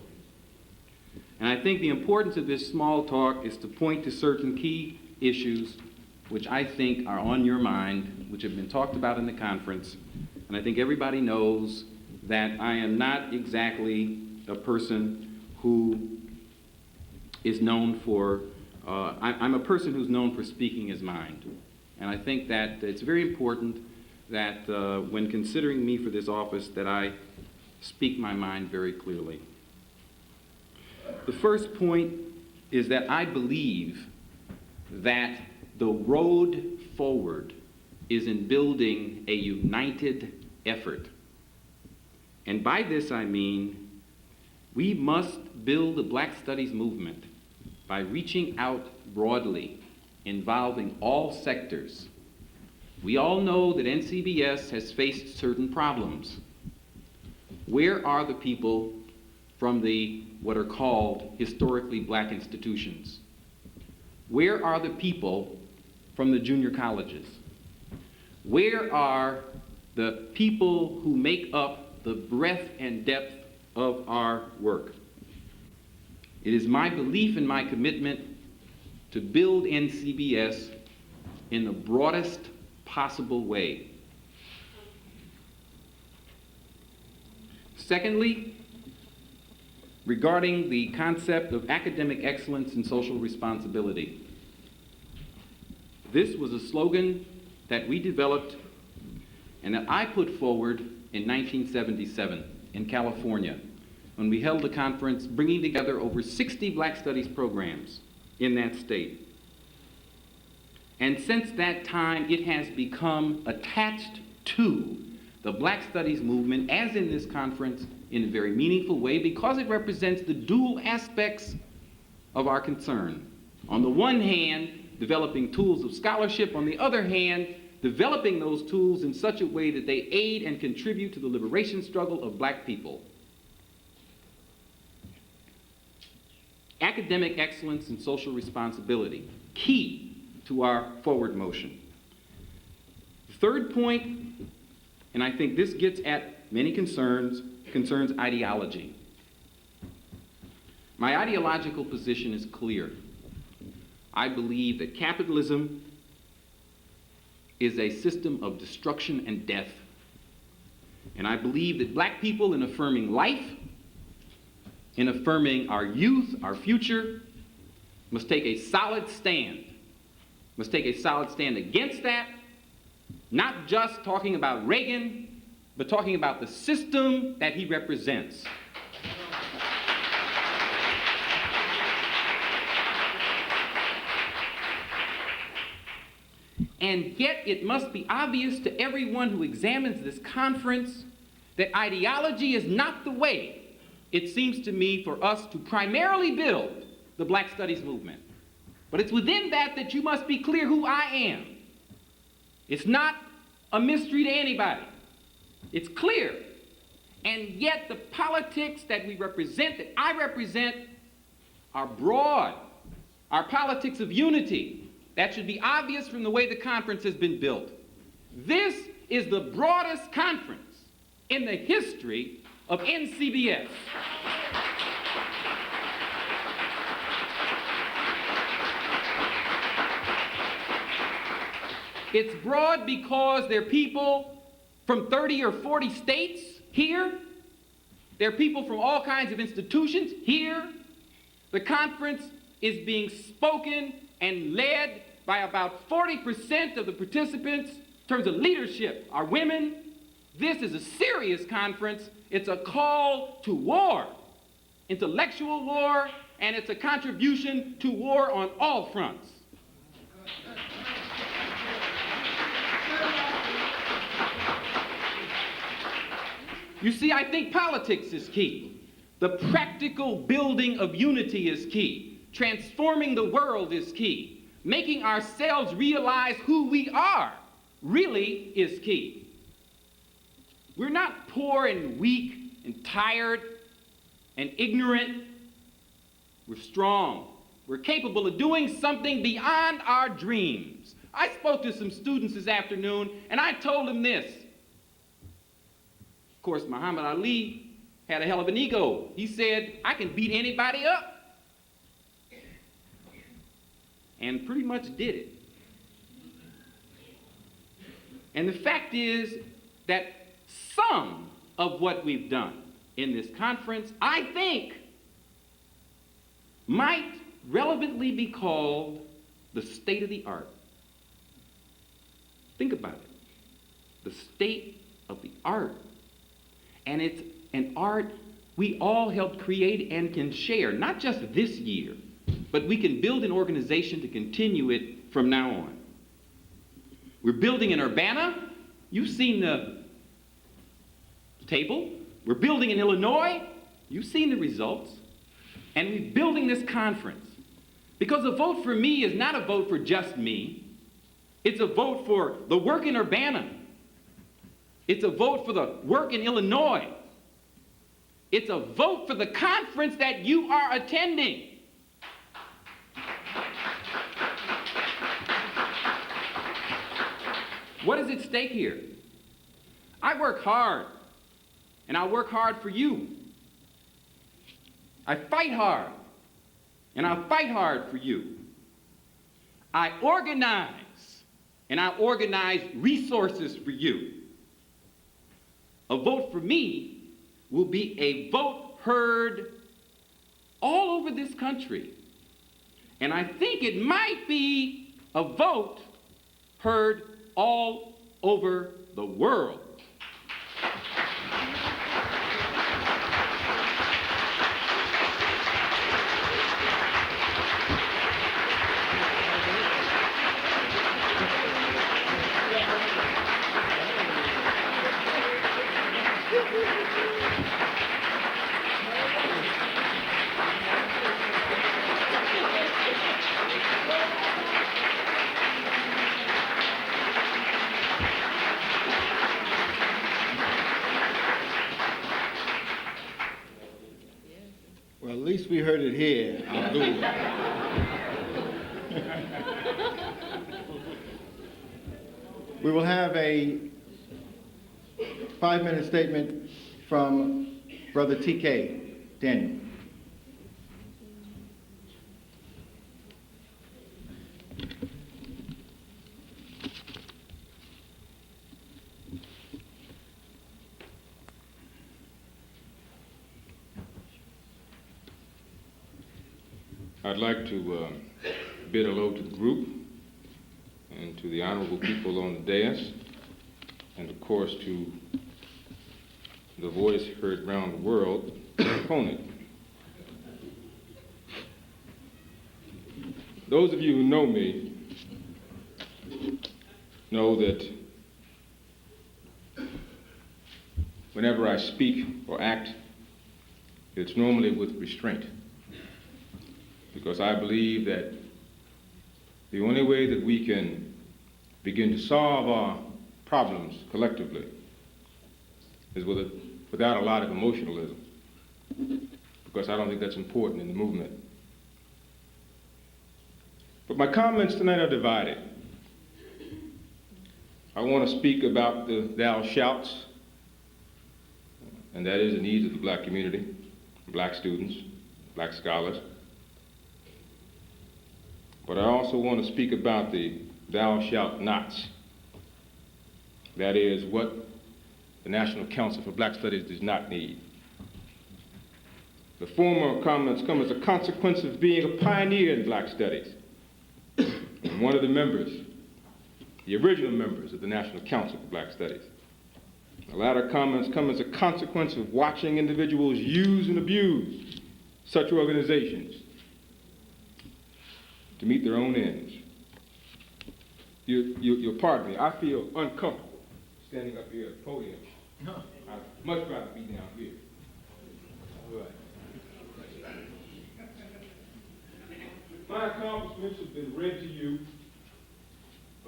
And I think the importance of this small talk is to point to certain key issues which I think are on your mind, which have been talked about in the conference. And I think everybody knows that I am not exactly a person who is known for, I'm a person who's known for speaking his mind. And I think that it's very important that when considering me for this office, that I speak my mind very clearly. The first point is that I believe that the road forward is in building a united effort. And by this I mean we must build the Black Studies movement by reaching out broadly, involving all sectors. We all know that NCBS has faced certain problems. Where are the people from the what are called historically black institutions? Where are the people from the junior colleges? Where are the people who make up the breadth and depth of our work? It is my belief and my commitment to build NCBS in the broadest possible way. Secondly, regarding the concept of academic excellence and social responsibility. This was a slogan that we developed and that I put forward in 1977 in California when we held a conference bringing together over 60 Black Studies programs in that state. And since that time, it has become attached to the Black Studies movement, as in this conference, in a very meaningful way, because it represents the dual aspects of our concern. On the one hand, developing tools of scholarship. On the other hand, developing those tools in such a way that they aid and contribute to the liberation struggle of black people. Academic excellence and social responsibility, key to our forward motion. The third point, and I think this gets at many concerns ideology. My ideological position is clear. I believe that capitalism is a system of destruction and death. And I believe that black people, in affirming life, in affirming our youth, our future, must take a solid stand. Must take a solid stand against that, not just talking about Reagan, but talking about the system that he represents. And yet it must be obvious to everyone who examines this conference that ideology is not the way, it seems to me, for us to primarily build the Black Studies movement. But it's within that you must be clear who I am. It's not a mystery to anybody. It's clear. And yet the politics that we represent, that I represent, are broad. Our politics of unity. That should be obvious from the way the conference has been built. This is the broadest conference in the history of NCBS. It's broad because there are people from 30 or 40 states here. There are people from all kinds of institutions here. The conference is being spoken and led by about 40% of the participants in terms of leadership are women. This is a serious conference. It's a call to war, intellectual war, and it's a contribution to war on all fronts. You see, I think politics is key. The practical building of unity is key. Transforming the world is key. Making ourselves realize who we are really is key. We're not poor and weak and tired and ignorant. We're strong. We're capable of doing something beyond our dreams. I spoke to some students this afternoon, and I told them this. Of course, Muhammad Ali had a hell of an ego. He said, I can beat anybody up. And pretty much did it. And the fact is that some of what we've done in this conference, I think, might relevantly be called the state of the art. Think about it. The state of the art. And it's an art we all helped create and can share, not just this year, but we can build an organization to continue it from now on. We're building in Urbana. You've seen the table. We're building in Illinois. You've seen the results. And we're building this conference. Because a vote for me is not a vote for just me. It's a vote for the work in Urbana. It's a vote for the work in Illinois. It's a vote for the conference that you are attending. What is at stake here? I work hard, and I work hard for you. I fight hard, and I fight hard for you. I organize, and I organize resources for you. A vote for me will be a vote heard all over this country. And I think it might be a vote heard all over the world. least we heard it here. I'll do it. We will have a 5-minute statement from Brother T.K. Daniel. I'd like to bid hello to the group and to the honorable people on the dais, and of course to the voice heard around the world, the opponent. Those of you who know me know that whenever I speak or act, it's normally with restraint, because I believe that the only way that we can begin to solve our problems collectively is without a lot of emotionalism, because I don't think that's important in the movement. But my comments tonight are divided. I want to speak about the thou shouts, and that is the needs of the black community, black students, black scholars. But I also want to speak about the thou shalt nots. That is what the National Council for Black Studies does not need. The former comments come as a consequence of being a pioneer in black studies. And one of the members, the original members of the National Council for Black Studies. The latter comments come as a consequence of watching individuals use and abuse such organizations to meet their own ends. You'll pardon me, I feel uncomfortable standing up here at the podium. I'd much rather be down here. All right. My accomplishments have been read to you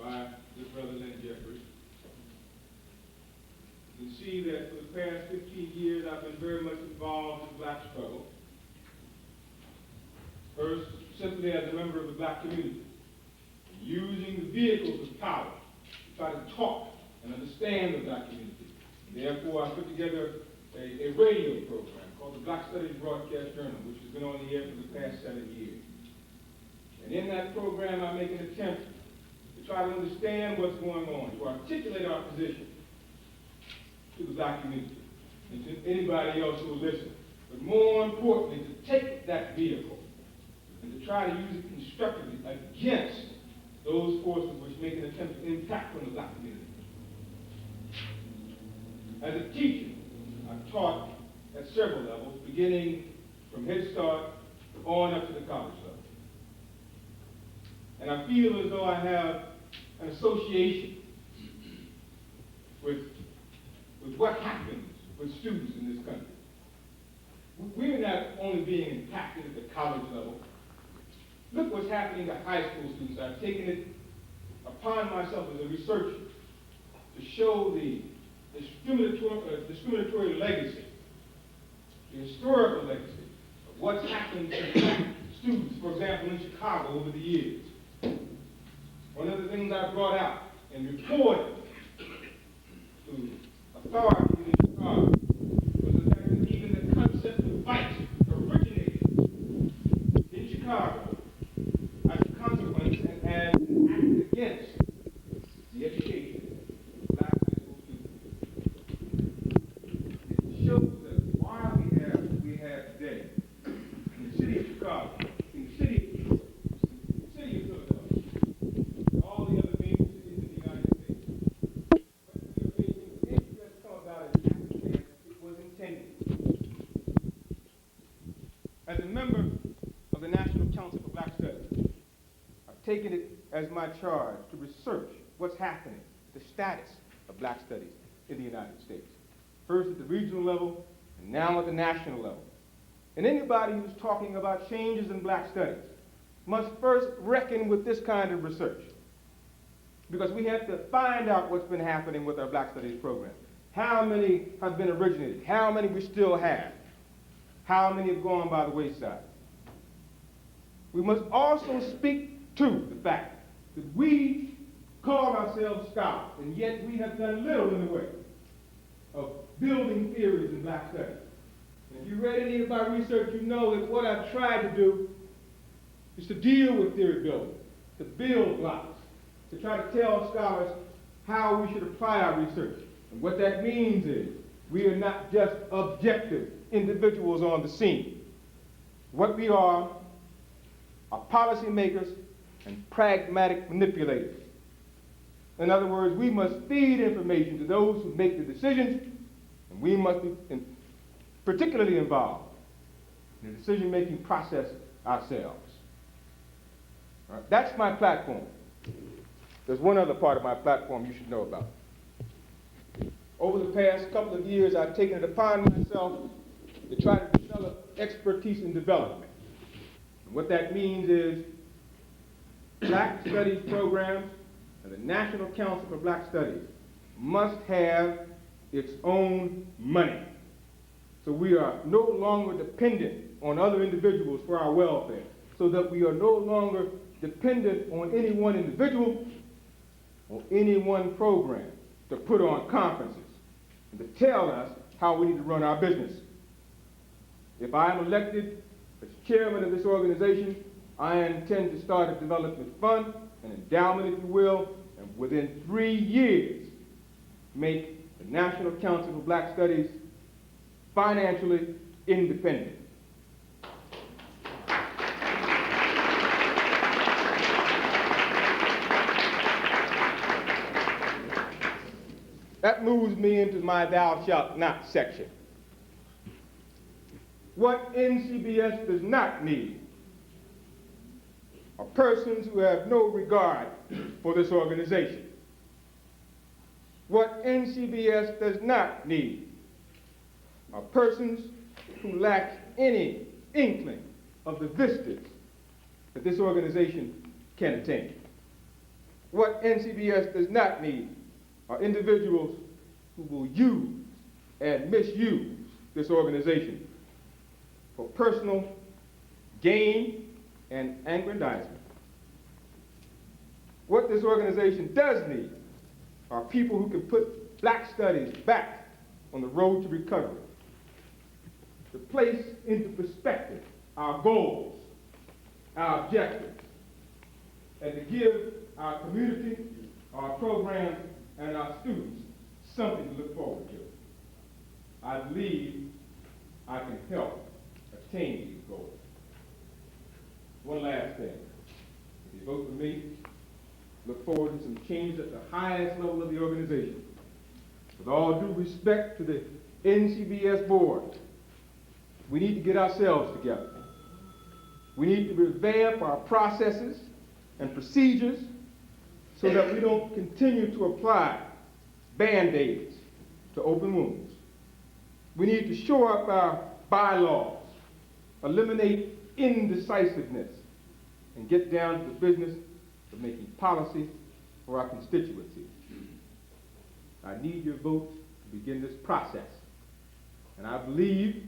by this brother Len Jeffries. You can see that for the past 15 years I've been very much involved in the black struggle. First, simply as a member of the black community, using the vehicles of power to try to talk and understand the black community. And therefore, I put together a radio program called the Black Studies Broadcast Journal, which has been on the air for the past 7 years. And in that program, I make an attempt to try to understand what's going on, to articulate our position to the black community and to anybody else who will listen. But more importantly, to take that vehicle and to try to use it constructively against those forces which make an attempt to impact on the black community. As a teacher, I've taught at several levels, beginning from Head Start on up to the college level. And I feel as though I have an association with what happens with students in this country. We're not only being impacted at the college level. Look what's happening to high school students. I've taken it upon myself as a researcher to show the discriminatory legacy, the historical legacy of what's happened to black students, for example, in Chicago over the years. One of the things I brought out and reported to authorities in Chicago was the fact that even the concept of fight originated in Chicago as a consequence and as an act against the education of black high school students. It shows that why we have today in the city of Chicago, in the city of Detroit, in the city of Philadelphia, and all the other major cities in the United States, what we are facing today just come about as it was intended. As a member of the National Council for Black Studies, I've taken it as my charge to research what's happening, the status of black studies in the United States. First at the regional level, and now at the national level. And anybody who's talking about changes in black studies must first reckon with this kind of research. Because we have to find out what's been happening with our black studies program. How many have been originated? How many we still have? How many have gone by the wayside? We must also speak to the fact that we call ourselves scholars, and yet we have done little in the way of building theories in black studies. And if you read any of my research, you know that what I've tried to do is to deal with theory building, to build blocks, to try to tell scholars how we should apply our research. And what that means is we are not just objective individuals on the scene. What we are policymakers and pragmatic manipulators. In other words, we must feed information to those who make the decisions, and we must be particularly involved in the decision-making process ourselves. All right, that's my platform. There's one other part of my platform you should know about. Over the past couple of years, I've taken it upon myself to try to develop expertise in development. And what that means is Black Studies programs and the National Council for Black Studies must have its own money. So we are no longer dependent on other individuals for our welfare, so that we are no longer dependent on any one individual or any one program to put on conferences and to tell us how we need to run our business. If I am elected as chairman of this organization, I intend to start a development fund, an endowment, if you will, and within 3 years, make the National Council for Black Studies financially independent. That moves me into my thou shalt not section. What NCBS does not need are persons who have no regard for this organization. What NCBS does not need are persons who lack any inkling of the vistas that this organization can attain. What NCBS does not need are individuals who will use and misuse this organization for personal gain and aggrandizement. What this organization does need are people who can put black studies back on the road to recovery, to place into perspective our goals, our objectives, and to give our community, our programs, and our students something to look forward to. I believe I can help attain these goals. One last thing. If you vote for me, look forward to some change at the highest level of the organization. With all due respect to the NCBS board, we need to get ourselves together. We need to revamp our processes and procedures so that we don't continue to apply Band-Aids to open wounds. We need to shore up our bylaws, eliminate indecisiveness, and get down to the business of making policy for our constituency. I need your vote to begin this process. And I believe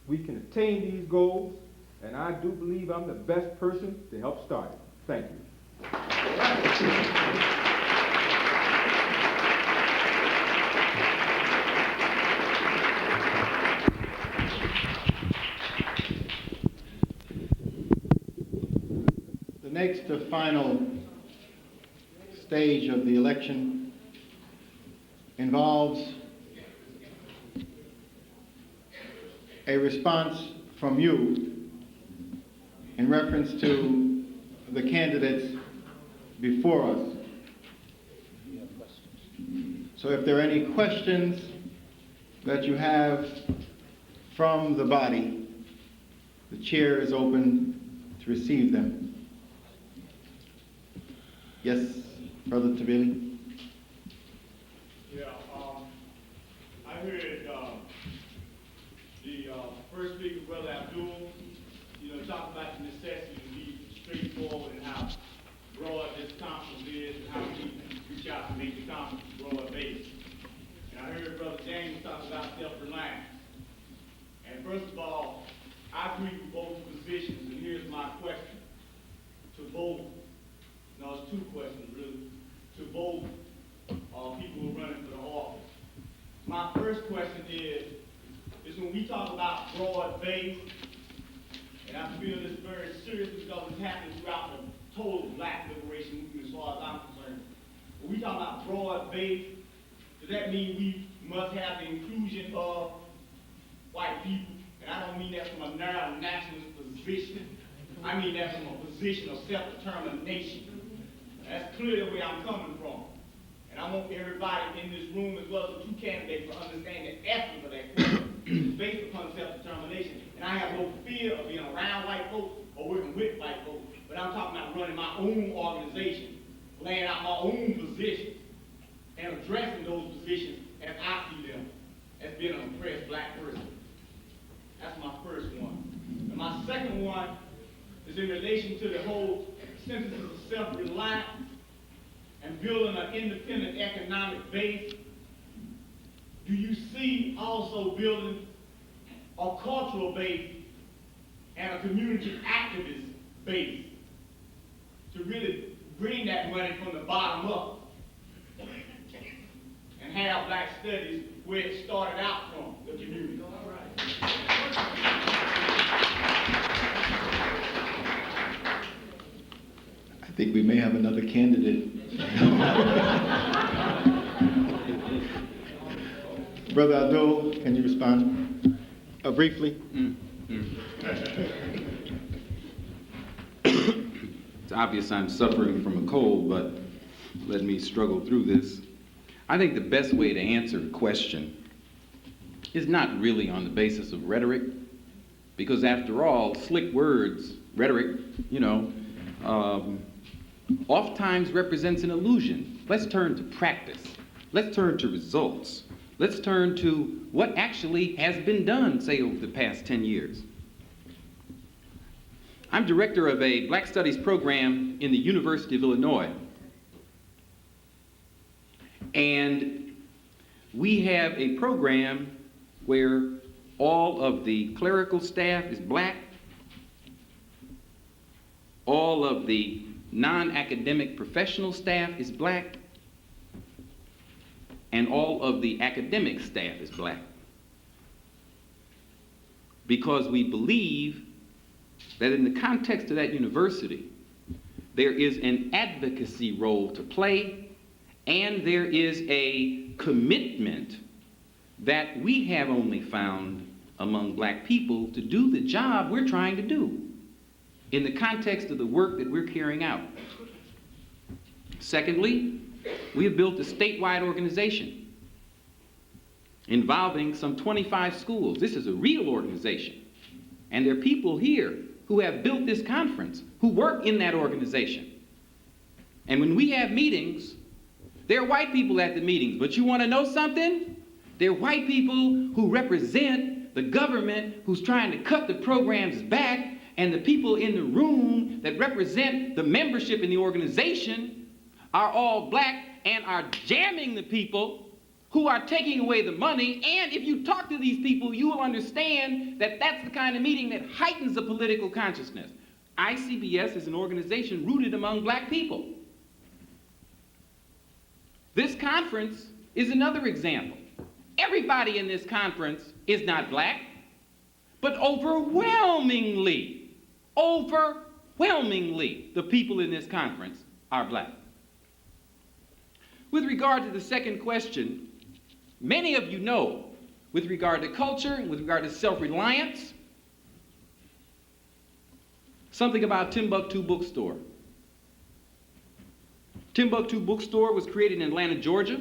we can attain these goals, and I do believe I'm the best person to help start it. Thank you. The next final stage of the election involves a response from you in reference to the candidates before us. So if there are any questions that you have from the body, the chair is open to receive them. Yes, Brother Tabili? Yeah, I heard the first speaker, Brother Abdul, talk about the necessity to be straightforward and how broad this conference is and how we reach out to make the conference broad based. And I heard Brother James talk about self-reliance. First of all, I agree with both positions, and here's my question. To both, no, it's two questions really, to both people who are running for the office. My first question is when we talk about broad-based, and I feel this very serious because it's happening throughout the total black liberation movement as far as I'm concerned. When we talk about broad-based, does that mean we must have the inclusion of white people? And I don't mean that from a narrow nationalist position. I mean that from a position of self-determination. That's clearly where I'm coming from. And I want everybody in this room, as well as the two candidates, to understand the essence of that question. It's based upon self-determination. And I have no fear of being around white folks or working with white folks. But I'm talking about running my own organization, laying out my own positions, and addressing those positions as I see them, as being an oppressed black person. That's my first one. And my second one is in relation to the whole synthesis of self-reliance and building an independent economic base. Do you see also building a cultural base and a community activist base to really bring that money from the bottom up and have black studies where it started out from, the community? I think we may have another candidate. Brother Abdul, can you respond briefly? It's obvious I'm suffering from a cold, but let me struggle through this. I think the best way to answer the question is not really on the basis of rhetoric, because after all, slick words, rhetoric, oftentimes represents an illusion. Let's turn to practice. Let's turn to results. Let's turn to what actually has been done, say, over the past 10 years. I'm director of a Black Studies program in the University of Illinois. And we have a program where all of the clerical staff is black, all of the non-academic professional staff is black, and all of the academic staff is black. Because we believe that in the context of that university, there is an advocacy role to play, and there is a commitment that we have only found among black people to do the job we're trying to do in the context of the work that we're carrying out. Secondly, we have built a statewide organization involving some 25 schools. This is a real organization. And there are people here who have built this conference who work in that organization. And when we have meetings, there are white people at the meetings. But you want to know something? There are white people who represent the government who's trying to cut the programs back, and the people in the room that represent the membership in the organization are all black and are jamming the people who are taking away the money. And if you talk to these people, you will understand that that's the kind of meeting that heightens the political consciousness. ICBS is an organization rooted among black people. This conference is another example. Everybody in this conference is not black, but overwhelmingly, the people in this conference are black. With regard to the second question, many of you know, with regard to culture and with regard to self-reliance, something about Timbuktu Bookstore. Timbuktu Bookstore was created in Atlanta, Georgia.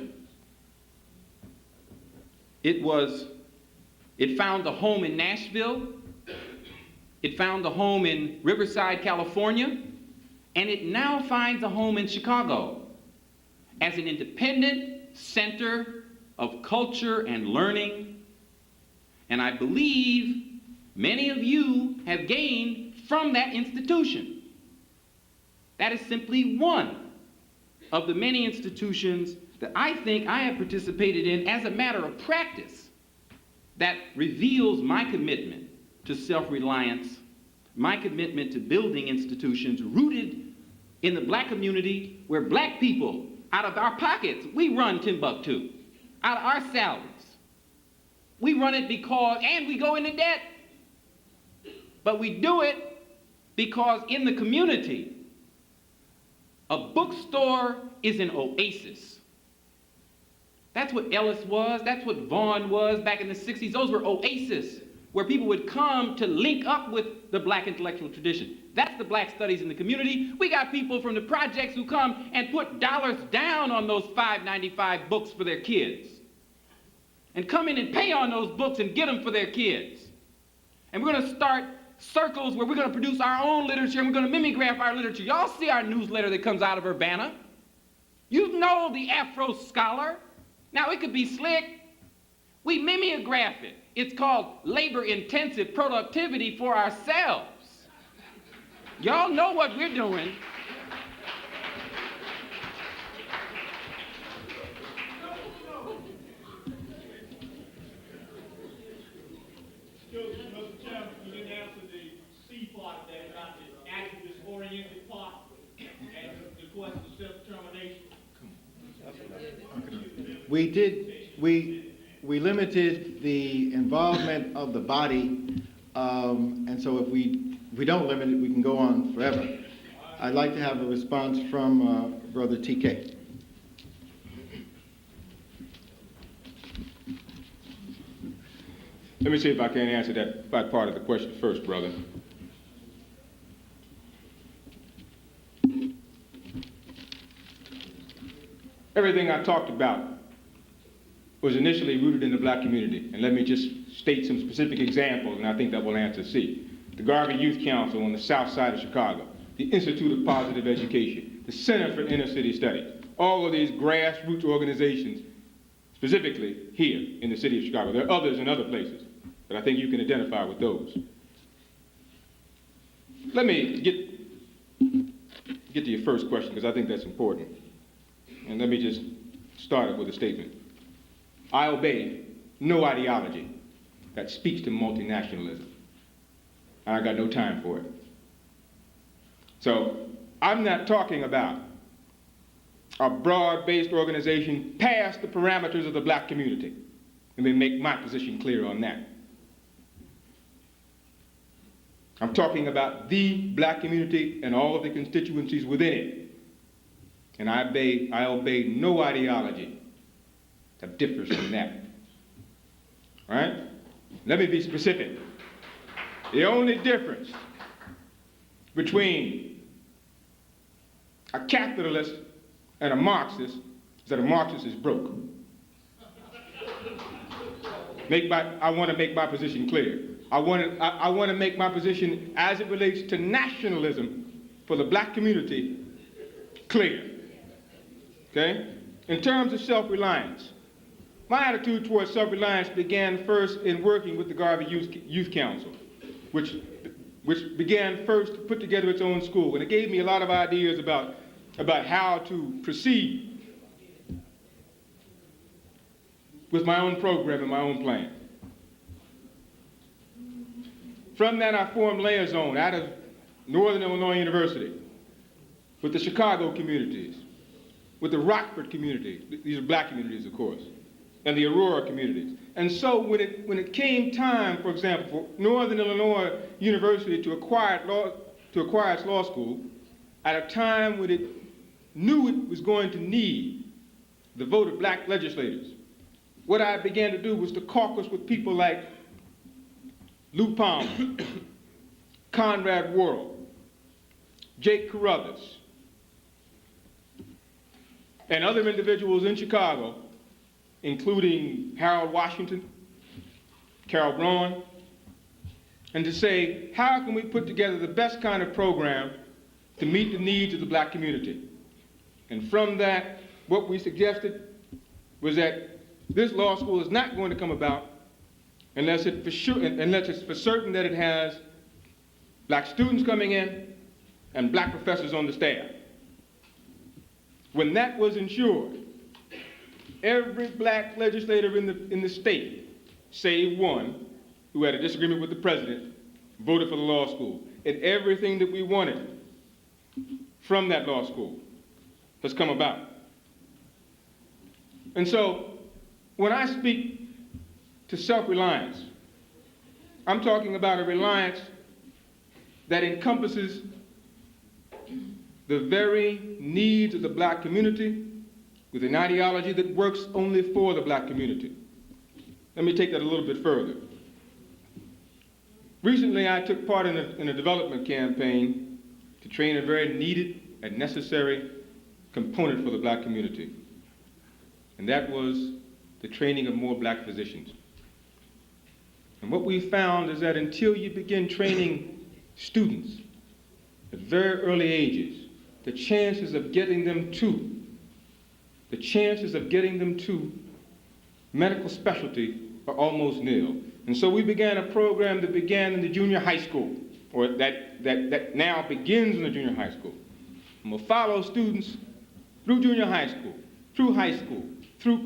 It found a home in Nashville. It found a home in Riverside, California. And it now finds a home in Chicago as an independent center of culture and learning. And I believe many of you have gained from that institution. That is simply one of the many institutions that I think I have participated in as a matter of practice that reveals my commitment to self-reliance, my commitment to building institutions rooted in the black community, where black people, out of our pockets, we run Timbuktu, out of our salaries. We run it because, and we go into debt, but we do it because in the community, a bookstore is an oasis. That's what Ellis was, that's what Vaughan was back in the 60s. Those were oases where people would come to link up with the black intellectual tradition. That's the black studies in the community. We got people from the projects who come and put dollars down on those $5.95 books for their kids, and come in and pay on those books and get them for their kids. And we're gonna start circles where we're gonna produce our own literature, and we're gonna mimeograph our literature. Y'all see our newsletter that comes out of Urbana. You know the Afro Scholar. Now it could be slick. We mimeograph it. It's called labor-intensive productivity for ourselves. Y'all know what we're doing. Mr. Chairman, you didn't answer the C part of that about the activist-oriented part and the question of self-determination. We limited the involvement of the body, and so if we don't limit it, we can go on forever. I'd like to have a response from Brother TK. Let me see if I can answer that part of the question first, brother. Everything I talked about was initially rooted in the black community. And let me just state some specific examples, and I think that will answer C. The Garvey Youth Council on the south side of Chicago, the Institute of Positive Education, the Center for Inner City Studies, all of these grassroots organizations, specifically here in the city of Chicago. There are others in other places, but I think you can identify with those. Let me get to your first question, because I think that's important. And let me just start it with a statement. I obey no ideology that speaks to multinationalism. And I got no time for it. So I'm not talking about a broad-based organization past the parameters of the black community. Let me make my position clear on that. I'm talking about the black community and all of the constituencies within it. And I obey no ideology that differs from that. All right? Let me be specific. The only difference between a capitalist and a Marxist is that a Marxist is broke. I want to make my position clear. I want to make my position as it relates to nationalism for the black community clear. Okay? In terms of self-reliance, my attitude towards self-reliance began first in working with the Garvey Youth Council, which began first to put together its own school. And it gave me a lot of ideas about how to proceed with my own program and my own plan. From that, I formed Liaison out of Northern Illinois University with the Chicago communities, with the Rockford community, these are black communities, of course, and the Aurora communities. And so when it came time, for example, for Northern Illinois University to acquire its law school, at a time when it knew it was going to need the vote of black legislators, what I began to do was to caucus with people like Lou Palmer, Conrad Worrell, Jake Carruthers, and other individuals in Chicago, including Harold Washington, Carol Braun, and to say, how can we put together the best kind of program to meet the needs of the black community? And from that, what we suggested was that this law school is not going to come about unless it's for certain that it has black students coming in and black professors on the staff. When that was ensured, every black legislator in the state save one who had a disagreement with the president, voted for the law school. And everything that we wanted from that law school has come about. And so, when I speak to self-reliance, I'm talking about a reliance that encompasses the very needs of the black community with an ideology that works only for the black community. Let me take that a little bit further. Recently, I took part in a development campaign to train a very needed and necessary component for the black community, and that was the training of more black physicians. And what we found is that until you begin training students at very early ages, the chances of getting them to medical specialty are almost nil. And so we began a program that began in the junior high school, or that now begins in the junior high school. And we'll follow students through junior high school, through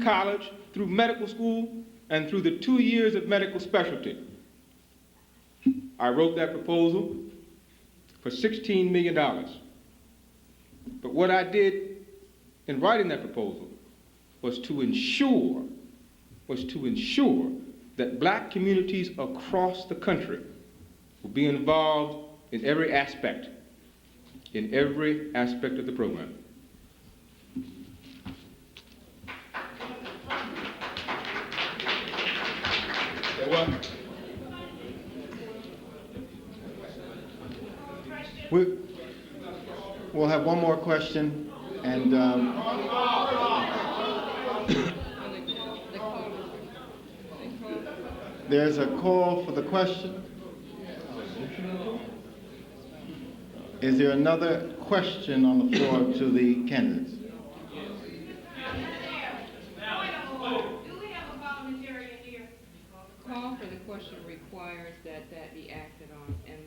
college, through medical school, and through the 2 years of medical specialty. I wrote that proposal for $16 million. But what I did in writing that proposal was to ensure that black communities across the country will be involved in every aspect of the program. We'll have one more question, and there's a call for the question. Is there another question on the floor to the candidates? Call for the question requires that be acted on, and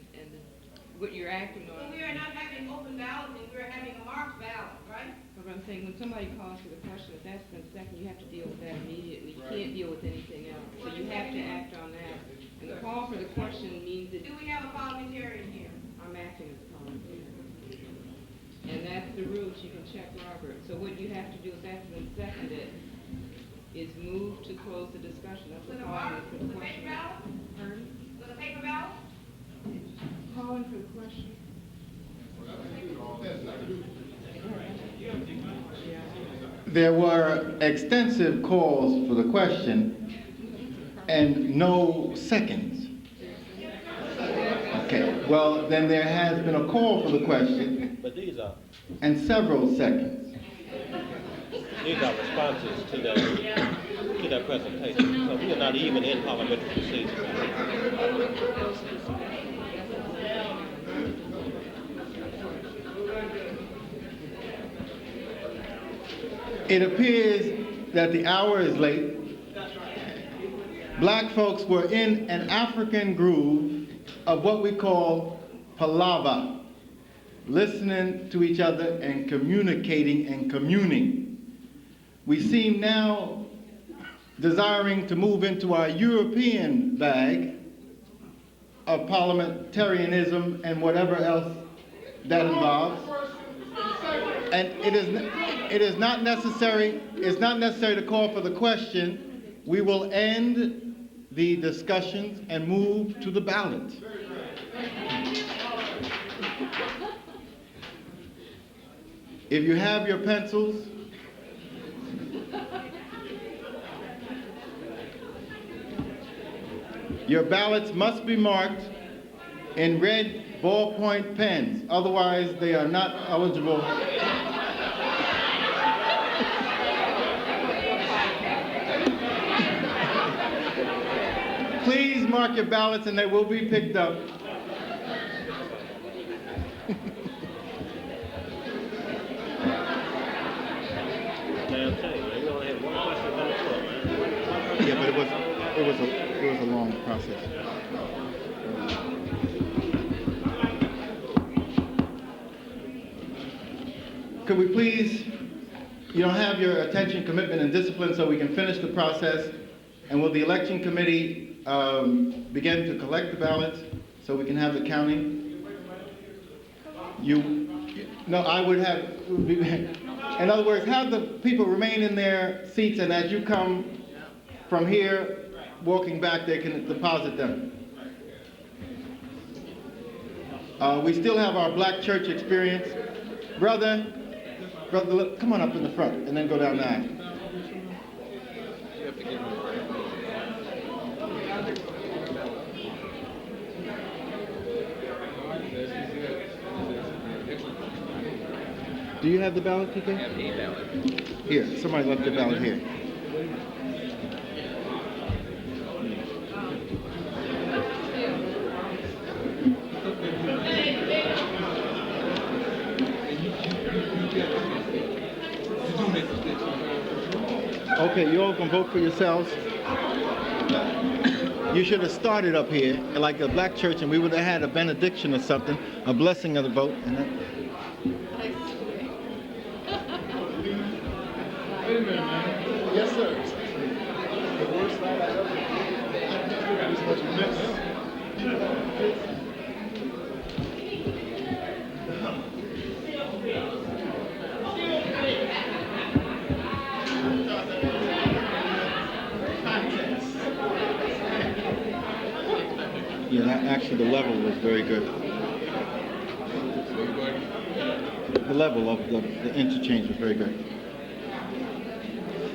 what you're acting on. Well, we are not having open balloting, we're having a marked ballot, right? But I'm saying, when somebody calls for the question, if that's been second, you have to deal with that immediately. You can't deal with anything else. So you have to act on that. And the call for the question means that Do we have a parliamentarian here? I'm acting as a parliamentarian. And that's the rules. You can check Robert. So what you have to do, if that's been seconded, is move to close the discussion. That's the call for the question. Paper ballot? Pardon? With a paper ballot? Calling for the question. There were extensive calls for the question and no seconds. Okay, well, then there has been a call for the question and several seconds. These are responses to that presentation. So we are not even in parliamentary procedure. It appears that the hour is late. Black folks were in an African groove of what we call palava, listening to each other and communicating and communing. We seem now desiring to move into our European bag of parliamentarianism and whatever else that involves. And it is not necessary to call for the question. We will end the discussions and move to the ballot. If you have your pencils, your ballots must be marked in red ballpoint pens, otherwise they are not eligible. Please mark your ballots and they will be picked up. Yeah, but it was a long process. Could we please, have your attention, commitment, and discipline so we can finish the process And will the election committee begin to collect the ballots so we can have the counting? No, I would have, in other words, have the people remain in their seats, and as you come from here, walking back, they can deposit them. We still have our black church experience. Brother, come on up in the front and then go down the aisle. Do you have the ballot, TK? I have a ballot. Here, somebody left the ballot here. Okay, you all can vote for yourselves. You should have started up here, like a black church, and we would have had a benediction or something, a blessing of the vote. And that. Wait a minute, man. Yes, sir. The worst night I ever had this much mess. Yeah, actually the level was very good. The level of the interchange was very good.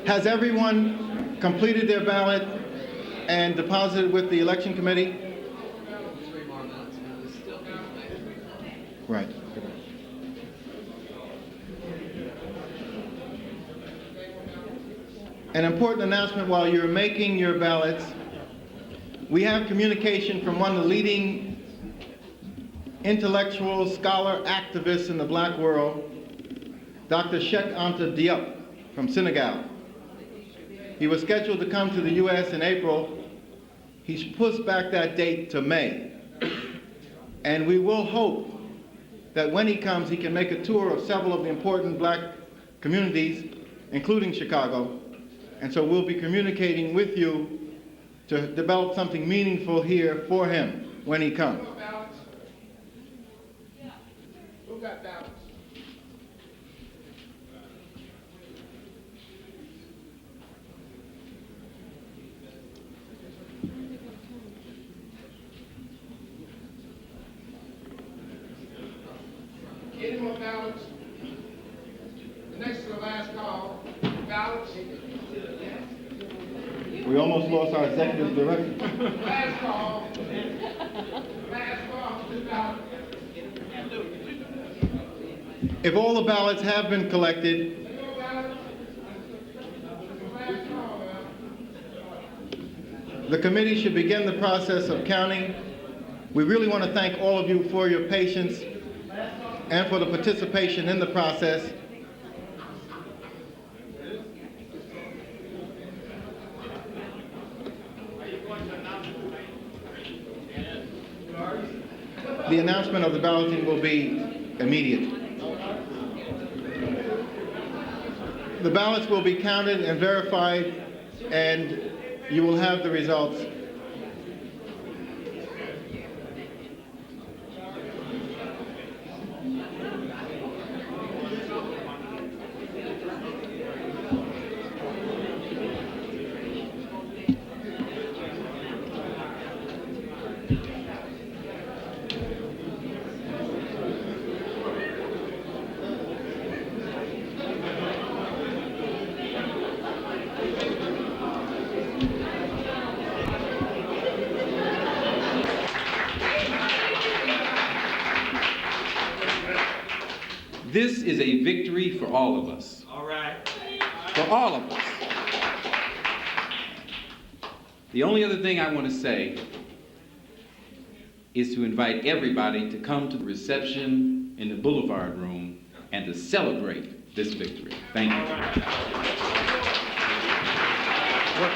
Has everyone completed their ballot and deposited with the election committee? Right. An important announcement while you're making your ballots. We have communication from one of the leading intellectual, scholar, activists in the black world, Dr. Cheikh Anta Diop from Senegal. He was scheduled to come to the U.S. in April. He's pushed back that date to May. And we will hope that when he comes, he can make a tour of several of the important black communities, including Chicago. And so we'll be communicating with you to develop something meaningful here for him when he comes. Who got ballots? Any more ballots? Next to the last call, ballots. We almost lost our executive director. Last call. Last call, two ballots. If all the ballots have been collected, the committee should begin the process of counting. We really want to thank all of you for your patience and for the participation in the process. The announcement of the balloting will be immediate. The ballots will be counted and verified, and you will have the results. This is a victory for all of us. All right. For all of us. The only other thing I want to say is to invite everybody to come to the reception in the Boulevard Room and to celebrate this victory. Thank you. What